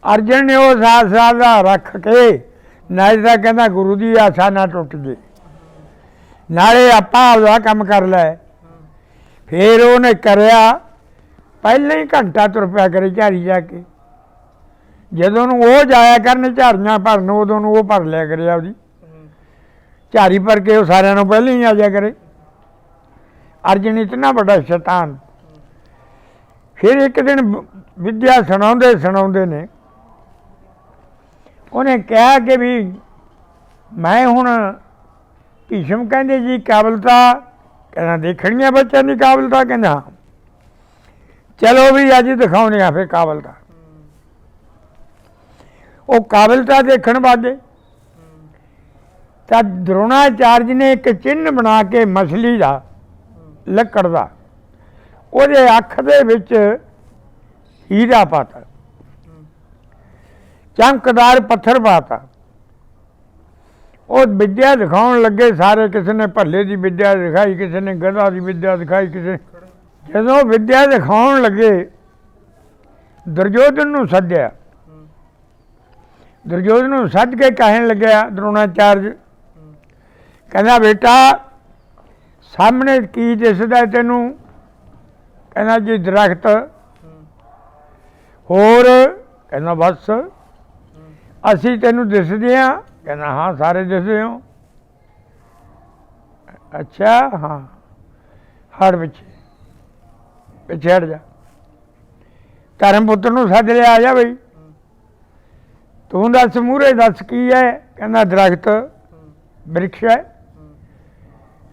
ਅਰਜਨ ਨੇ ਉਹ ਸਾਥ ਦਾ ਰੱਖ ਕੇ, ਨਾਲੇ ਤਾਂ ਕਹਿੰਦਾ ਗੁਰੂ ਦੀ ਆਸਾ ਨਾ ਟੁੱਟ ਜੇ, ਨਾਲੇ ਆਪਾਂ ਆਪਦਾ ਕੰਮ ਕਰ ਲੈ। ਫਿਰ ਉਹਨੇ ਕਰਿਆ, ਪਹਿਲਾਂ ਹੀ ਘੰਟਾ ਤੁਰ ਪਿਆ ਕਰੇ ਝਾਰੀ ਜਾ ਕੇ। ਜਦੋਂ ਨੂੰ ਉਹ ਜਾਇਆ ਕਰਨ ਝਾਰੀਆਂ ਭਰਨ, ਉਦੋਂ ਨੂੰ ਉਹ ਭਰ ਲਿਆ ਕਰੇ ਆਪਦੀ ਝਾਰੀ ਭਰ ਕੇ, ਉਹ ਸਾਰਿਆਂ ਨੂੰ ਪਹਿਲਾਂ ਹੀ ਆ ਜਾ ਕਰੇ। ਅਰਜਨ ਇਤਨਾ ਵੱਡਾ ਸ਼ੈਤਾਨ। ਫਿਰ ਇੱਕ ਦਿਨ ਵਿੱਦਿਆ ਸੁਣਾਉਂਦੇ ਨੇ, ਉਹਨੇ ਕਿਹਾ ਕਿ ਵੀ ਮੈਂ ਹੁਣ, ਭੀਸ਼ਮ ਕਹਿੰਦੇ ਜੀ ਕਾਬਲਤਾ, ਕਹਿੰਦਾ ਦੇਖਣੀਆਂ ਬੱਚਿਆਂ ਦੀ ਕਾਬਲਤਾ। ਕਹਿੰਦਾ ਹਾਂ, ਚਲੋ ਵੀ ਅੱਜ ਦਿਖਾਉਂਦੇ ਆ ਫਿਰ ਕਾਬਲਤਾ। ਉਹ ਕਾਬਲਤਾ ਦੇਖਣ ਵਾਗੇ ਤਾਂ ਦਰੋਣਾਚਾਰਜ ਨੇ ਇੱਕ ਚਿੰਨ੍ਹ ਬਣਾ ਕੇ ਮਛਲੀ ਦਾ, ਲੱਕੜ ਦਾ, ਉਹਦੇ ਅੱਖ ਦੇ ਵਿੱਚ ਹੀਰਾ ਪਾਤਾ, ਚਮਕਦਾਰ ਪੱਥਰ ਪਾਤਾ। ਉਹ ਵਿੱਦਿਆ ਦਿਖਾਉਣ ਲੱਗੇ ਸਾਰੇ, ਕਿਸੇ ਨੇ ਭੱਲੇ ਦੀ ਵਿੱਦਿਆ ਦਿਖਾਈ, ਕਿਸੇ ਨੇ ਗਧਾ ਦੀ ਵਿੱਦਿਆ ਦਿਖਾਈ, ਕਿਸੇ। ਜਦੋਂ ਵਿੱਦਿਆ ਦਿਖਾਉਣ ਲੱਗੇ, ਦੁਰਯੋਧਨ ਨੂੰ ਸੱਦਿਆ। ਦੁਰਯੋਧਨ ਨੂੰ ਸੱਦ ਕੇ ਕਹਿਣ ਲੱਗਿਆ ਦਰੋਣਾਚਾਰਜ, ਕਹਿੰਦਾ ਬੇਟਾ ਸਾਹਮਣੇ ਕੀ ਦਿਸਦਾ ਤੈਨੂੰ? ਕਹਿੰਦਾ ਜੀ ਦਰਖਤ। ਹੋਰ? ਕਹਿੰਦਾ ਬਸ। ਅਸੀਂ ਤੈਨੂੰ ਦਿਸਦੇ ਹਾਂ? ਕਹਿੰਦਾ ਹਾਂ ਸਾਰੇ ਦਿਸਦੇ ਹੋ। ਅੱਛਾ ਹਾਂ, ਹੜ ਪਿੱਛੇ ਹਟ ਜਾ। ਧਰਮ ਪੁੱਤਰ ਨੂੰ ਸੱਦ ਲਿਆ, ਆ ਜਾ ਬਈ, ਤੂੰ ਦੱਸ ਮੂਹਰੇ ਦੱਸ ਕੀ ਹੈ? ਕਹਿੰਦਾ ਦਰਖਤ, ਬ੍ਰਿਕਸ਼ ਹੈ।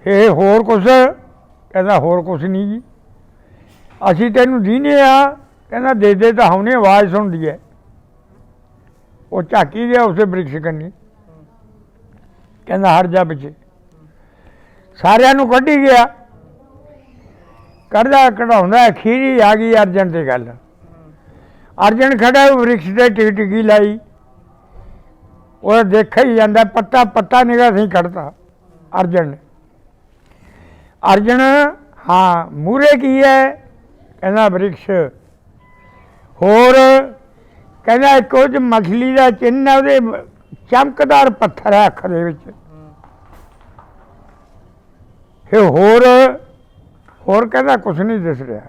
ਇਹ ਹੋਰ ਕੁਛ? ਕਹਿੰਦਾ ਹੋਰ ਕੁਛ ਨਹੀਂ ਜੀ, ਅਸੀਂ ਤੈਨੂੰ ਦੀਨੇ ਆ। ਕਹਿੰਦਾ ਦੇ ਤਾਂ ਹੁਣੇ ਆਵਾਜ਼ ਸੁਣਦੀ ਹੈ। ਉਹ ਝਾਕੀ ਗਿਆ ਉਸੇ ਬ੍ਰਿਕਸ਼ ਕੰਨੀ। ਕਹਿੰਦਾ ਹਟ ਜਾ ਪਿੱਛੇ। ਸਾਰਿਆਂ ਨੂੰ ਕੱਢੀ ਗਿਆ। ਕੱਢਦਾ ਕਢਾਉਂਦਾ ਅਖੀਰੀ ਆ ਗਈ ਅਰਜਨ ਦੀ ਗੱਲ। ਅਰਜਨ ਖੜਾ ਵ੍ਰਿਕਸ਼ ਦੇ ਟਿਕੀ ਲਾਈ, ਉਹ ਦੇਖਿਆ ਹੀ ਜਾਂਦਾ, ਪੱਤਾ ਪੱਤਾ ਨਿਗਾਹ ਸੀ ਕੱਢਤਾ ਅਰਜਨ ਨੇ। ਅਰਜਨ ਹਾਂ ਮੂਹਰੇ ਕੀ ਹੈ? ਕਹਿੰਦਾ ਵ੍ਰਿਕਸ਼। ਹੋਰ ਕਹਿੰਦਾ ਇੱਕ ਉਹ 'ਚ ਮਛਲੀ ਦਾ ਚਿੰਨ੍ਹ ਹੈ, ਉਹਦੇ ਚਮਕਦਾਰ ਪੱਥਰ ਹੈ ਅੱਖ ਦੇ ਵਿੱਚ। ਫਿਰ ਹੋਰ ਕਹਿੰਦਾ ਕੁਛ ਨਹੀਂ ਦਿਸ ਰਿਹਾ,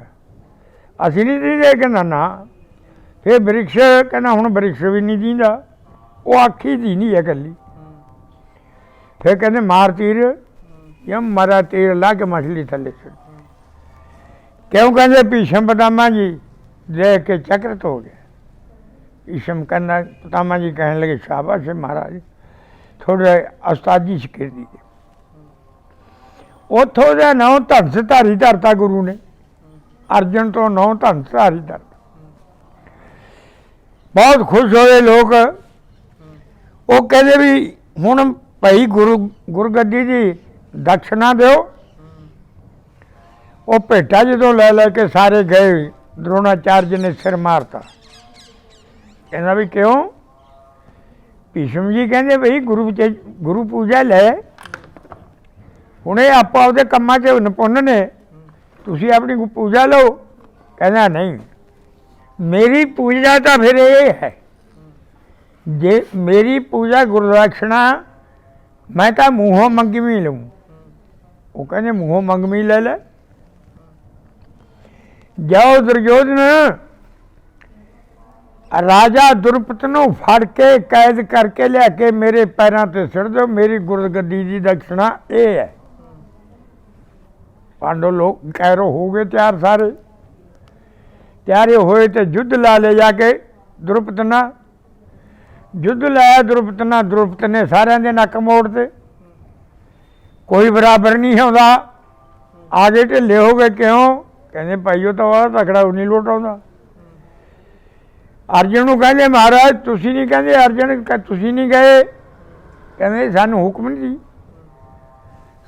ਅਸੀਂ ਨਹੀਂ ਦਿਸਦੇ। ਕਹਿੰਦਾ ਨਾ। ਫਿਰ ਵ੍ਰਿਕਸ਼ ਕਹਿੰਦਾ ਹੁਣ ਵ੍ਰਿਕਸ਼ ਵੀ ਨਹੀਂ ਦਿੰਦਾ, ਉਹ ਅੱਖੀ ਦੀ ਨਹੀਂ ਹੈ ਇਕੱਲੀ। ਫਿਰ ਕਹਿੰਦੇ ਮਾਰ ਤੀਰ, ਜਾਂ ਮਾਰਾ ਤੀਰ ਲਾ ਕੇ ਮਛਲੀ ਥੱਲੇ ਛੱਡ। ਕਿਉਂ? ਕਹਿੰਦੇ ਭੀਸ਼ਮ ਪਿਤਾਮਾ ਜੀ ਦੇਖ ਕੇ ਚਕਿਤ ਹੋ ਗਿਆ। ਭੀਸ਼ਮ ਕਹਿੰਦਾ ਪਿਤਾਮਾ ਜੀ ਕਹਿਣ ਲੱਗੇ ਸ਼ਾਬਾਸ਼ ਮਹਾਰਾਜ, ਥੋੜਾ ਉਸਤਾਦੀ ਸਿੱਖੀ ਦੀ। ਉੱਥੋਂ ਦਾ ਨਾਂ ਧਨਸ ਧਾਰੀ ਧਰਤਾ ਗੁਰੂ ਨੇ, ਅਰਜਨ ਤੋਂ ਨਾਂ ਧਨਸ ਧਾਰੀ ਧਰਤਾ। ਬਹੁਤ ਖੁਸ਼ ਹੋਏ ਲੋਕ। ਉਹ ਕਹਿੰਦੇ ਵੀ ਹੁਣ ਭਾਈ ਗੁਰਗੱਦੀ ਦੀ ਦਕਸ਼ਨਾ ਦਿਓ। ਉਹ ਭੇਟਾ ਜਦੋਂ ਲੈ ਕੇ ਸਾਰੇ ਗਏ, ਦਰੋਣਾਚਾਰਜ ਨੇ ਸਿਰ ਮਾਰਤਾ। ਕਹਿੰਦਾ ਵੀ ਕਿਉਂ? ਭੀਸ਼ਮ ਜੀ ਕਹਿੰਦੇ ਬਈ ਗੁਰੂ ਪੂਜਾ ਲੈ, ਹੁਣ ਇਹ ਆਪਾਂ ਆਪਦੇ ਕੰਮਾਂ 'ਚ ਨਿਪੁੰਨ ਨੇ, ਤੁਸੀਂ ਆਪਣੀ ਪੂਜਾ ਲਓ। ਕਹਿੰਦਾ ਨਹੀਂ, ਮੇਰੀ ਪੂਜਾ ਤਾਂ ਫਿਰ ਇਹ ਹੈ, ਜੇ ਮੇਰੀ ਪੂਜਾ ਗੁਰਦਕਸ਼ਨਾ ਮੈਂ ਤਾਂ ਮੂੰਹੋਂ ਮੰਗਵੀਂ ਲਊਂ। ਉਹ ਕਹਿੰਦੇ ਮੂੰਹੋਂ ਮੰਗਵੀਂ ਲੈ ਲੈ। ਜਾਓ ਦੁਰਯੋਧਨ ਰਾਜਾ ਦੁਰਪਤ ਨੂੰ ਫੜ ਕੇ ਕੈਦ ਕਰਕੇ ਲਿਆ ਕੇ ਮੇਰੇ ਪੈਰਾਂ ਤੇ ਸਿੱਟ ਦਿਓ, ਮੇਰੀ ਗੁਰਗੱਦੀ ਦੀ ਦਕਸ਼ਨਾ ਇਹ ਹੈ। ਪਾਂਡੋ ਲੋਕ ਕੈਰੋ ਹੋ ਗਏ ਤਿਆਰ, ਸਾਰੇ ਤਿਆਰੇ ਹੋਏ ਤੇ ਯੁੱਧ ਲਾ ਲੈ ਜਾ ਕੇ ਦੁਰਪਤ ਨਾਲ। ਯੁੱਧ ਲਾਇਆ ਦੁਰਪਤ ਨਾਲ, ਦੁਰਪਤ ਨੇ ਸਾਰਿਆਂ ਦੇ ਨੱਕ ਮੋੜ ਤੇ, ਕੋਈ ਬਰਾਬਰ ਨਹੀਂ ਆਉਂਦਾ। ਆ ਗਏ ਢਿੱਲੇ ਹੋ ਗਏ। ਕਿਉਂ? ਕਹਿੰਦੇ ਭਾਈ ਉਹ ਤਾਂ ਬੜਾ ਤਕੜਾ ਨਹੀਂ ਲੋਟ ਆਉਂਦਾ। ਅਰਜਨ ਨੂੰ ਕਹਿੰਦੇ ਮਹਾਰਾਜ ਤੁਸੀਂ ਨਹੀਂ, ਕਹਿੰਦੇ ਅਰਜਨ ਤੁਸੀਂ ਨਹੀਂ ਗਏ। ਕਹਿੰਦੇ ਸਾਨੂੰ ਹੁਕਮ ਨਹੀਂ ਸੀ,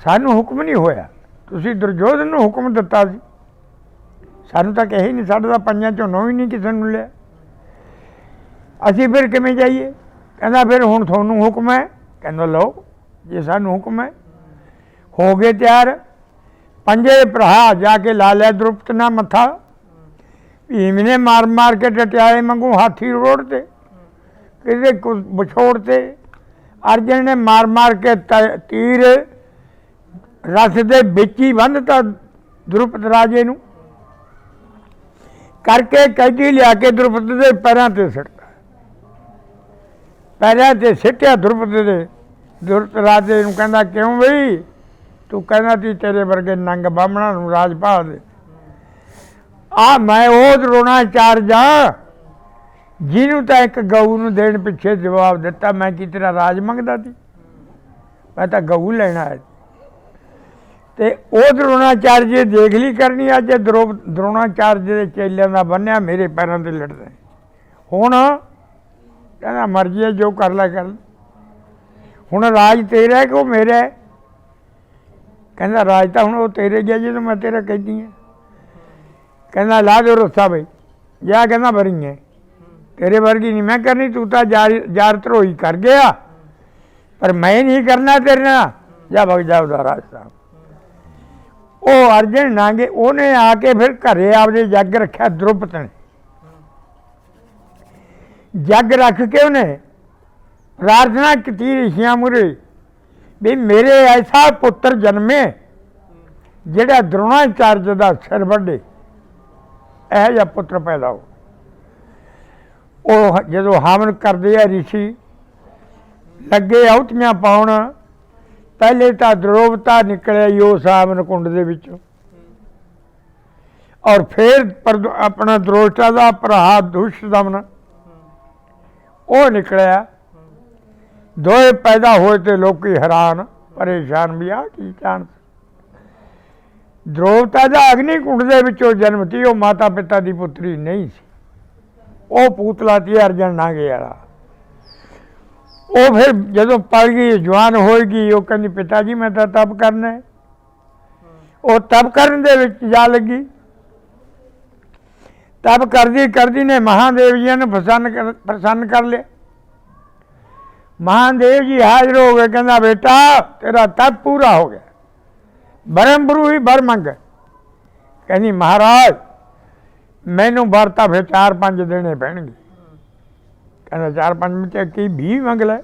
ਸਾਨੂੰ ਹੁਕਮ ਨਹੀਂ ਹੋਇਆ, ਤੁਸੀਂ ਦੁਰਯੋਧਨ ਨੂੰ ਹੁਕਮ ਦਿੱਤਾ ਸੀ, ਸਾਨੂੰ ਤਾਂ ਕਹੇ ਨਹੀਂ, ਸਾਡੇ ਤਾਂ ਪੰਜਾਂ ਚੋਂ ਨੌਂ ਹੀ ਨਹੀਂ ਕਿਸੇ ਨੂੰ ਲਿਆ, ਅਸੀਂ ਫਿਰ ਕਿਵੇਂ ਜਾਈਏ? ਕਹਿੰਦਾ ਫਿਰ ਹੁਣ ਤੁਹਾਨੂੰ ਹੁਕਮ ਹੈ। ਕਹਿੰਦਾ ਲਓ ਜੇ ਸਾਨੂੰ ਹੁਕਮ ਹੈ। ਹੋ ਗਏ ਤਿਆਰ। ਪੰਜੇ ਭਰਾ ਜਾ ਕੇ ਲਾ ਲਿਆ ਦ੍ਰੁਪਤ ਨਾਲ ਮੱਥਾ। ਭੀਮ ਨੇ ਮਾਰ ਕੇ ਟਟਿਆਲੇ ਵਾਂਗੂ ਹਾਥੀ ਰੋੜ ਤੇ, ਕਿਤੇ ਵਿਛੋੜ ਤੇ। ਅਰਜਨ ਨੇ ਮਾਰ ਕੇ ਤੀਰ ਰਥ ਦੇ ਵਿੱਚ ਹੀ ਬੰਨ੍ਹਤਾ ਦ੍ਰੁਪਦ ਰਾਜੇ ਨੂੰ, ਕਰਕੇ ਕੈਦੀ ਲਿਆ ਕੇ ਦ੍ਰੁਪਦ ਦੇ ਪੈਰਾਂ ਤੇ ਸਿੱਟਦਾ। ਪੈਰਾਂ ਤੇ ਸਿੱਟਿਆ ਦ੍ਰੁਪਦ ਦੇ। ਦ੍ਰੁਪਦ ਰਾਜੇ ਨੂੰ ਕਹਿੰਦਾ ਕਿਉਂ ਬਈ ਤੂੰ ਕਹਿੰਦਾ ਤੀ ਤੇਰੇ ਵਰਗੇ ਨੰਗ ਬਾਹਮਣਾਂ ਨੂੰ ਰਾਜ ਪਾ ਦੇ। ਆ ਮੈਂ ਉਹ ਦਰੋਣਾਚਾਰਜ ਹਾਂ ਜਿਹਨੂੰ ਤਾਂ ਇੱਕ ਗਊ ਨੂੰ ਦੇਣ ਪਿੱਛੇ ਜਵਾਬ ਦਿੱਤਾ। ਮੈਂ ਕੀ ਤੇਰਾ ਰਾਜ ਮੰਗਦਾ ਸੀ? ਮੈਂ ਤਾਂ ਗਊ ਲੈਣਾ ਹੈ। ਤੇ ਉਹ ਦਰੋਣਾਚਾਰਜ ਦੀ ਦੇਖ ਲਈ ਕਰਨੀ। ਅੱਜ ਦਰੋਣਾਚਾਰਜ ਦੇ ਚੇਲਿਆਂ ਦਾ ਬੰਨਿਆ ਮੇਰੇ ਪੈਰਾਂ ਤੇ ਲੜਦਾ। ਹੁਣ ਕਹਿੰਦਾ ਮਰਜ਼ੀ ਹੈ ਜੋ ਕਰ ਲੈ ਕਰ। ਹੁਣ ਰਾਜ ਤੇਰਾ ਕਿ ਉਹ ਮੇਰਾ ਹੈ? ਕਹਿੰਦਾ ਰਾਜ ਤਾਂ ਹੁਣ ਉਹ ਤੇਰੇ ਗਿਆ ਜਦੋਂ ਮੈਂ ਤੇਰਾ ਕਹਿੰਦੀ ਹਾਂ। ਕਹਿੰਦਾ ਲਾ ਦਿਓ ਰੱਸਾ ਬਈ ਜਾ। ਕਹਿੰਦਾ ਬਰੀ ਹੈ ਤੇਰੇ ਵਰਗੀ ਨਹੀਂ ਮੈਂ ਕਰਨੀ, ਤੂੰ ਤਾਂ ਯਾਰ ਧਰੋਈ ਕਰ ਗਿਆ, ਪਰ ਮੈਂ ਨਹੀਂ ਕਰਨਾ ਤੇਰੇ ਨਾਲ। ਜਾ ਵਗ ਜਾ ਉਹਦਾ ਰਾਸਤਾ। ਉਹ ਅਰਜਨ ਨਾਂਗੇ ਉਹਨੇ ਆ ਕੇ ਫਿਰ ਘਰੇ ਆਪਦੇ ਜੱਗ ਰੱਖਿਆ। ਦ੍ਰੁਪਦ ਨੇ ਜੱਗ ਰੱਖ ਕੇ ਉਹਨੇ ਪ੍ਰਾਰਥਨਾ ਕੀਤੀ ਰਿਸ਼ੀਆਂ ਮੂਹਰੇ ਵੀ ਮੇਰੇ ਐਸਾ ਪੁੱਤਰ ਜਨਮੇ ਜਿਹੜਾ ਦਰੋਣਾਚਾਰਜ ਦਾ ਸਿਰ ਵੱਢੇ, ਇਹੋ ਜਿਹਾ ਪੁੱਤਰ ਪੈਦਾ ਹੋ। ਉਹ ਜਦੋਂ ਹਾਮਲ ਕਰਦੇ ਆ ਰਿਸ਼ੀ ਲੱਗੇ ਆਹੁਤੀਆਂ ਪਾਉਣ, ਪਹਿਲੇ ਤਾਂ ਦ੍ਰੋਪਤਾ ਨਿਕਲਿਆ ਹੀ ਉਸ ਹਾਮਨ ਕੁੰਡ ਦੇ ਵਿੱਚੋਂ, ਔਰ ਫਿਰ ਆਪਣਾ ਦ੍ਰੋਸ਼ਟਾ ਦਾ ਭਰਾ ਦੁਸ਼ਦਮਨ ਉਹ ਨਿਕਲਿਆ। ਦੋਏ ਪੈਦਾ ਹੋਏ ਤੇ ਲੋਕੀ ਹੈਰਾਨ ਪਰੇਸ਼ਾਨ ਵੀ ਆ ਕੀ ਚਾਂਸ। ਦ੍ਰੋਪਤਾ ਦਾ ਅਗਨੀ ਕੁੰਡ ਦੇ ਵਿੱਚੋਂ ਜਨਮ ਸੀ, ਉਹ ਮਾਤਾ ਪਿਤਾ ਦੀ ਪੁੱਤਰੀ ਨਹੀਂ ਸੀ, ਉਹ ਪੂਤਲਾ ਸੀ ਅਰਜਨ ਨਾਂਗੇ ਵਾਲਾ। ਉਹ ਫਿਰ ਜਦੋਂ ਪਲ ਗਈ ਜਵਾਨ ਹੋਏਗੀ, ਉਹ ਕਹਿੰਦੀ ਪਿਤਾ ਜੀ ਮੈਂ ਤਾਂ ਤਪ ਕਰਨਾ ਹੈ। ਉਹ ਤਪ ਕਰਨ ਦੇ ਵਿੱਚ ਜਾ ਲੱਗੀ। ਤਪ ਕਰਦੀ ਕਰਦੀ ਨੇ ਮਹਾਦੇਵ ਜੀ ਨੂੰ ਪ੍ਰਸੰਨ ਕਰ ਲਿਆ। ਮਹਾਦੇਵ ਜੀ ਹਾਜ਼ਰ ਹੋ ਗਏ। ਕਹਿੰਦਾ ਬੇਟਾ ਤੇਰਾ ਤਪ ਪੂਰਾ ਹੋ ਗਿਆ, ਬਰਮ ਬਰੂ ਹੀ ਬਰ ਮੰਗ। ਕਹਿੰਦੀ ਮਹਾਰਾਜ ਮੈਨੂੰ ਵਰ ਤਾਂ ਫਿਰ 4-5 ਦੇਣੇ ਪੈਣਗੇ। ਕਹਿੰਦਾ 4-5 ਵਿੱਚ ਕੀ 20 ਮੰਗ ਲੈ,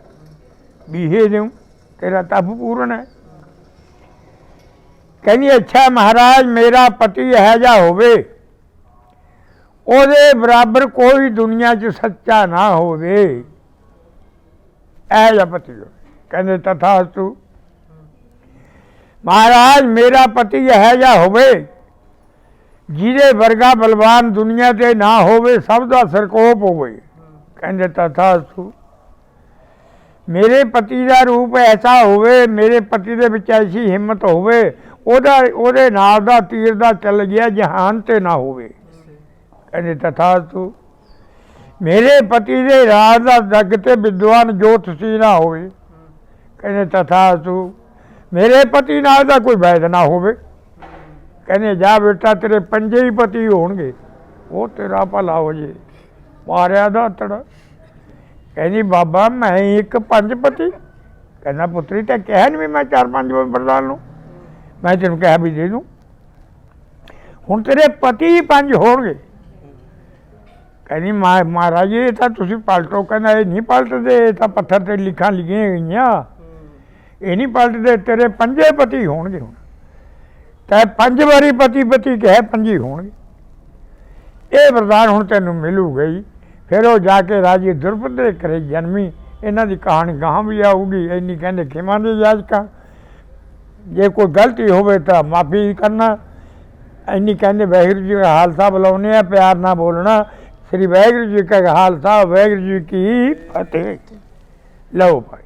20 ਦੇਉਂ, ਤੇਰਾ ਤਪ ਪੂਰਨ ਹੈ। ਕਹਿੰਦੀ ਅੱਛਾ ਮਹਾਰਾਜ ਮੇਰਾ ਪਤੀ ਇਹੋ ਜਿਹਾ ਹੋਵੇ ਉਹਦੇ ਬਰਾਬਰ ਕੋਈ ਦੁਨੀਆ 'ਚ ਸੱਚਾ ਨਾ ਹੋਵੇ, ਇਹੋ ਜਿਹਾ ਪਤੀ ਹੋਵੇ। ਕਹਿੰਦੇ ਤਥਾਸਤੂ। ਮਹਾਰਾਜ ਮੇਰਾ ਪਤੀ ਇਹੋ ਜਿਹਾ ਹੋਵੇ ਜਿਹਦੇ ਵਰਗਾ ਬਲਵਾਨ ਦੁਨੀਆ 'ਤੇ ਨਾ ਹੋਵੇ, ਸਭ ਦਾ ਸਰਕੋਪ ਹੋਵੇ। ਕਹਿੰਦੇ ਤਥਾਸਤੂ। ਮੇਰੇ ਪਤੀ ਦਾ ਰੂਪ ਐਸਾ ਹੋਵੇ, ਮੇਰੇ ਪਤੀ ਦੇ ਵਿੱਚ ਐਸੀ ਹਿੰਮਤ ਹੋਵੇ, ਉਹਦੇ ਨਾਲ ਦਾ ਤੀਰ ਦਾ ਚੱਲ ਗਿਆ ਜਹਾਨ 'ਤੇ ਨਾ ਹੋਵੇ। ਕਹਿੰਦੇ ਤਥਾਸਤੂ। ਮੇਰੇ ਪਤੀ ਦੇ ਰਾਜ ਦਾ ਜੱਗ 'ਤੇ ਵਿਦਵਾਨ ਜੋਤਸ਼ੀ ਨਾ ਹੋਵੇ। ਕਹਿੰਦੇ ਤਥਾਸਤੂ। ਮੇਰੇ ਪਤੀ ਨਾਲ ਦਾ ਕੋਈ ਵੈਦ ਨਾ ਹੋਵੇ। ਕਹਿੰਦੇ ਜਾ ਬੇਟਾ ਤੇਰੇ 5 ਹੀ ਪਤੀ ਹੋਣਗੇ, ਉਹ ਤੇਰਾ ਭਲਾ ਹੋ ਜੇ। ਮਾਰਿਆ ਦਾ ਤੜ। ਕਹਿੰਦੀ ਬਾਬਾ ਮੈਂ ਇੱਕ 5 ਪਤੀ। ਕਹਿੰਦਾ ਪੁੱਤਰੀ ਤਾਂ ਕਿਹਾ ਨਹੀਂ ਵੀ ਮੈਂ 4-5 ਵਰਦਾਨ ਨੂੰ, ਮੈਂ ਤੈਨੂੰ ਕਿਹਾ ਵੀ ਦੇ ਦੂੰ। ਹੁਣ ਤੇਰੇ ਪਤੀ 5 ਹੋਣਗੇ। ਕਹਿੰਦੀ ਮਹਾਰਾਜ ਇਹ ਤਾਂ ਤੁਸੀਂ ਪਲਟੋ। ਕਹਿੰਦਾ ਇਹ ਨਹੀਂ ਪਲਟਦੇ, ਇਹ ਤਾਂ ਪੱਥਰ 'ਤੇ ਲਿਖਾਂ ਲਿਖੀਆਂ ਗਈਆਂ, ਇਹ ਨਹੀਂ ਪਲਟਦੇ। ਤੇਰੇ 5 ਪਤੀ ਹੋਣਗੇ। ਹੁਣ ਤਾਂ 5 ਵਾਰੀ ਪਤੀ ਕਹੇ 5 ਹੋਣਗੇ। ਇਹ ਵਰਦਾਨ ਹੁਣ ਤੈਨੂੰ ਮਿਲੂਗਾ ਹੀ। ਫਿਰ ਉਹ ਜਾ ਕੇ ਰਾਜੇ ਦੁਰਪਦ ਦੇ ਘਰੇ ਜਨਮੀ। ਇਹਨਾਂ ਦੀ ਕਹਾਣੀ ਗਾਹਾਂ ਵੀ ਆਊਗੀ। ਇੰਨੀ ਕਹਿੰਦੇ ਖਿਮਾ ਦੇ ਜਾਜਕਾਂ, ਜੇ ਕੋਈ ਗਲਤੀ ਹੋਵੇ ਤਾਂ ਮਾਫੀ ਕਰਨਾ। ਇੰਨੀ ਕਹਿੰਦੇ ਵਾਹਿਗੁਰੂ ਜੀ ਦਾ ਖਾਲਸਾ ਬੁਲਾਉਂਦੇ ਆ, ਪਿਆਰ ਨਾਲ ਬੋਲਣਾ। ਸ੍ਰੀ ਵਾਹਿਗੁਰੂ ਜੀ ਕਾ ਖਾਲਸਾ, ਵਾਹਿਗੁਰੂ ਜੀ ਕੀ ਫਤਿਹ। ਲਓ ਭਾਈ।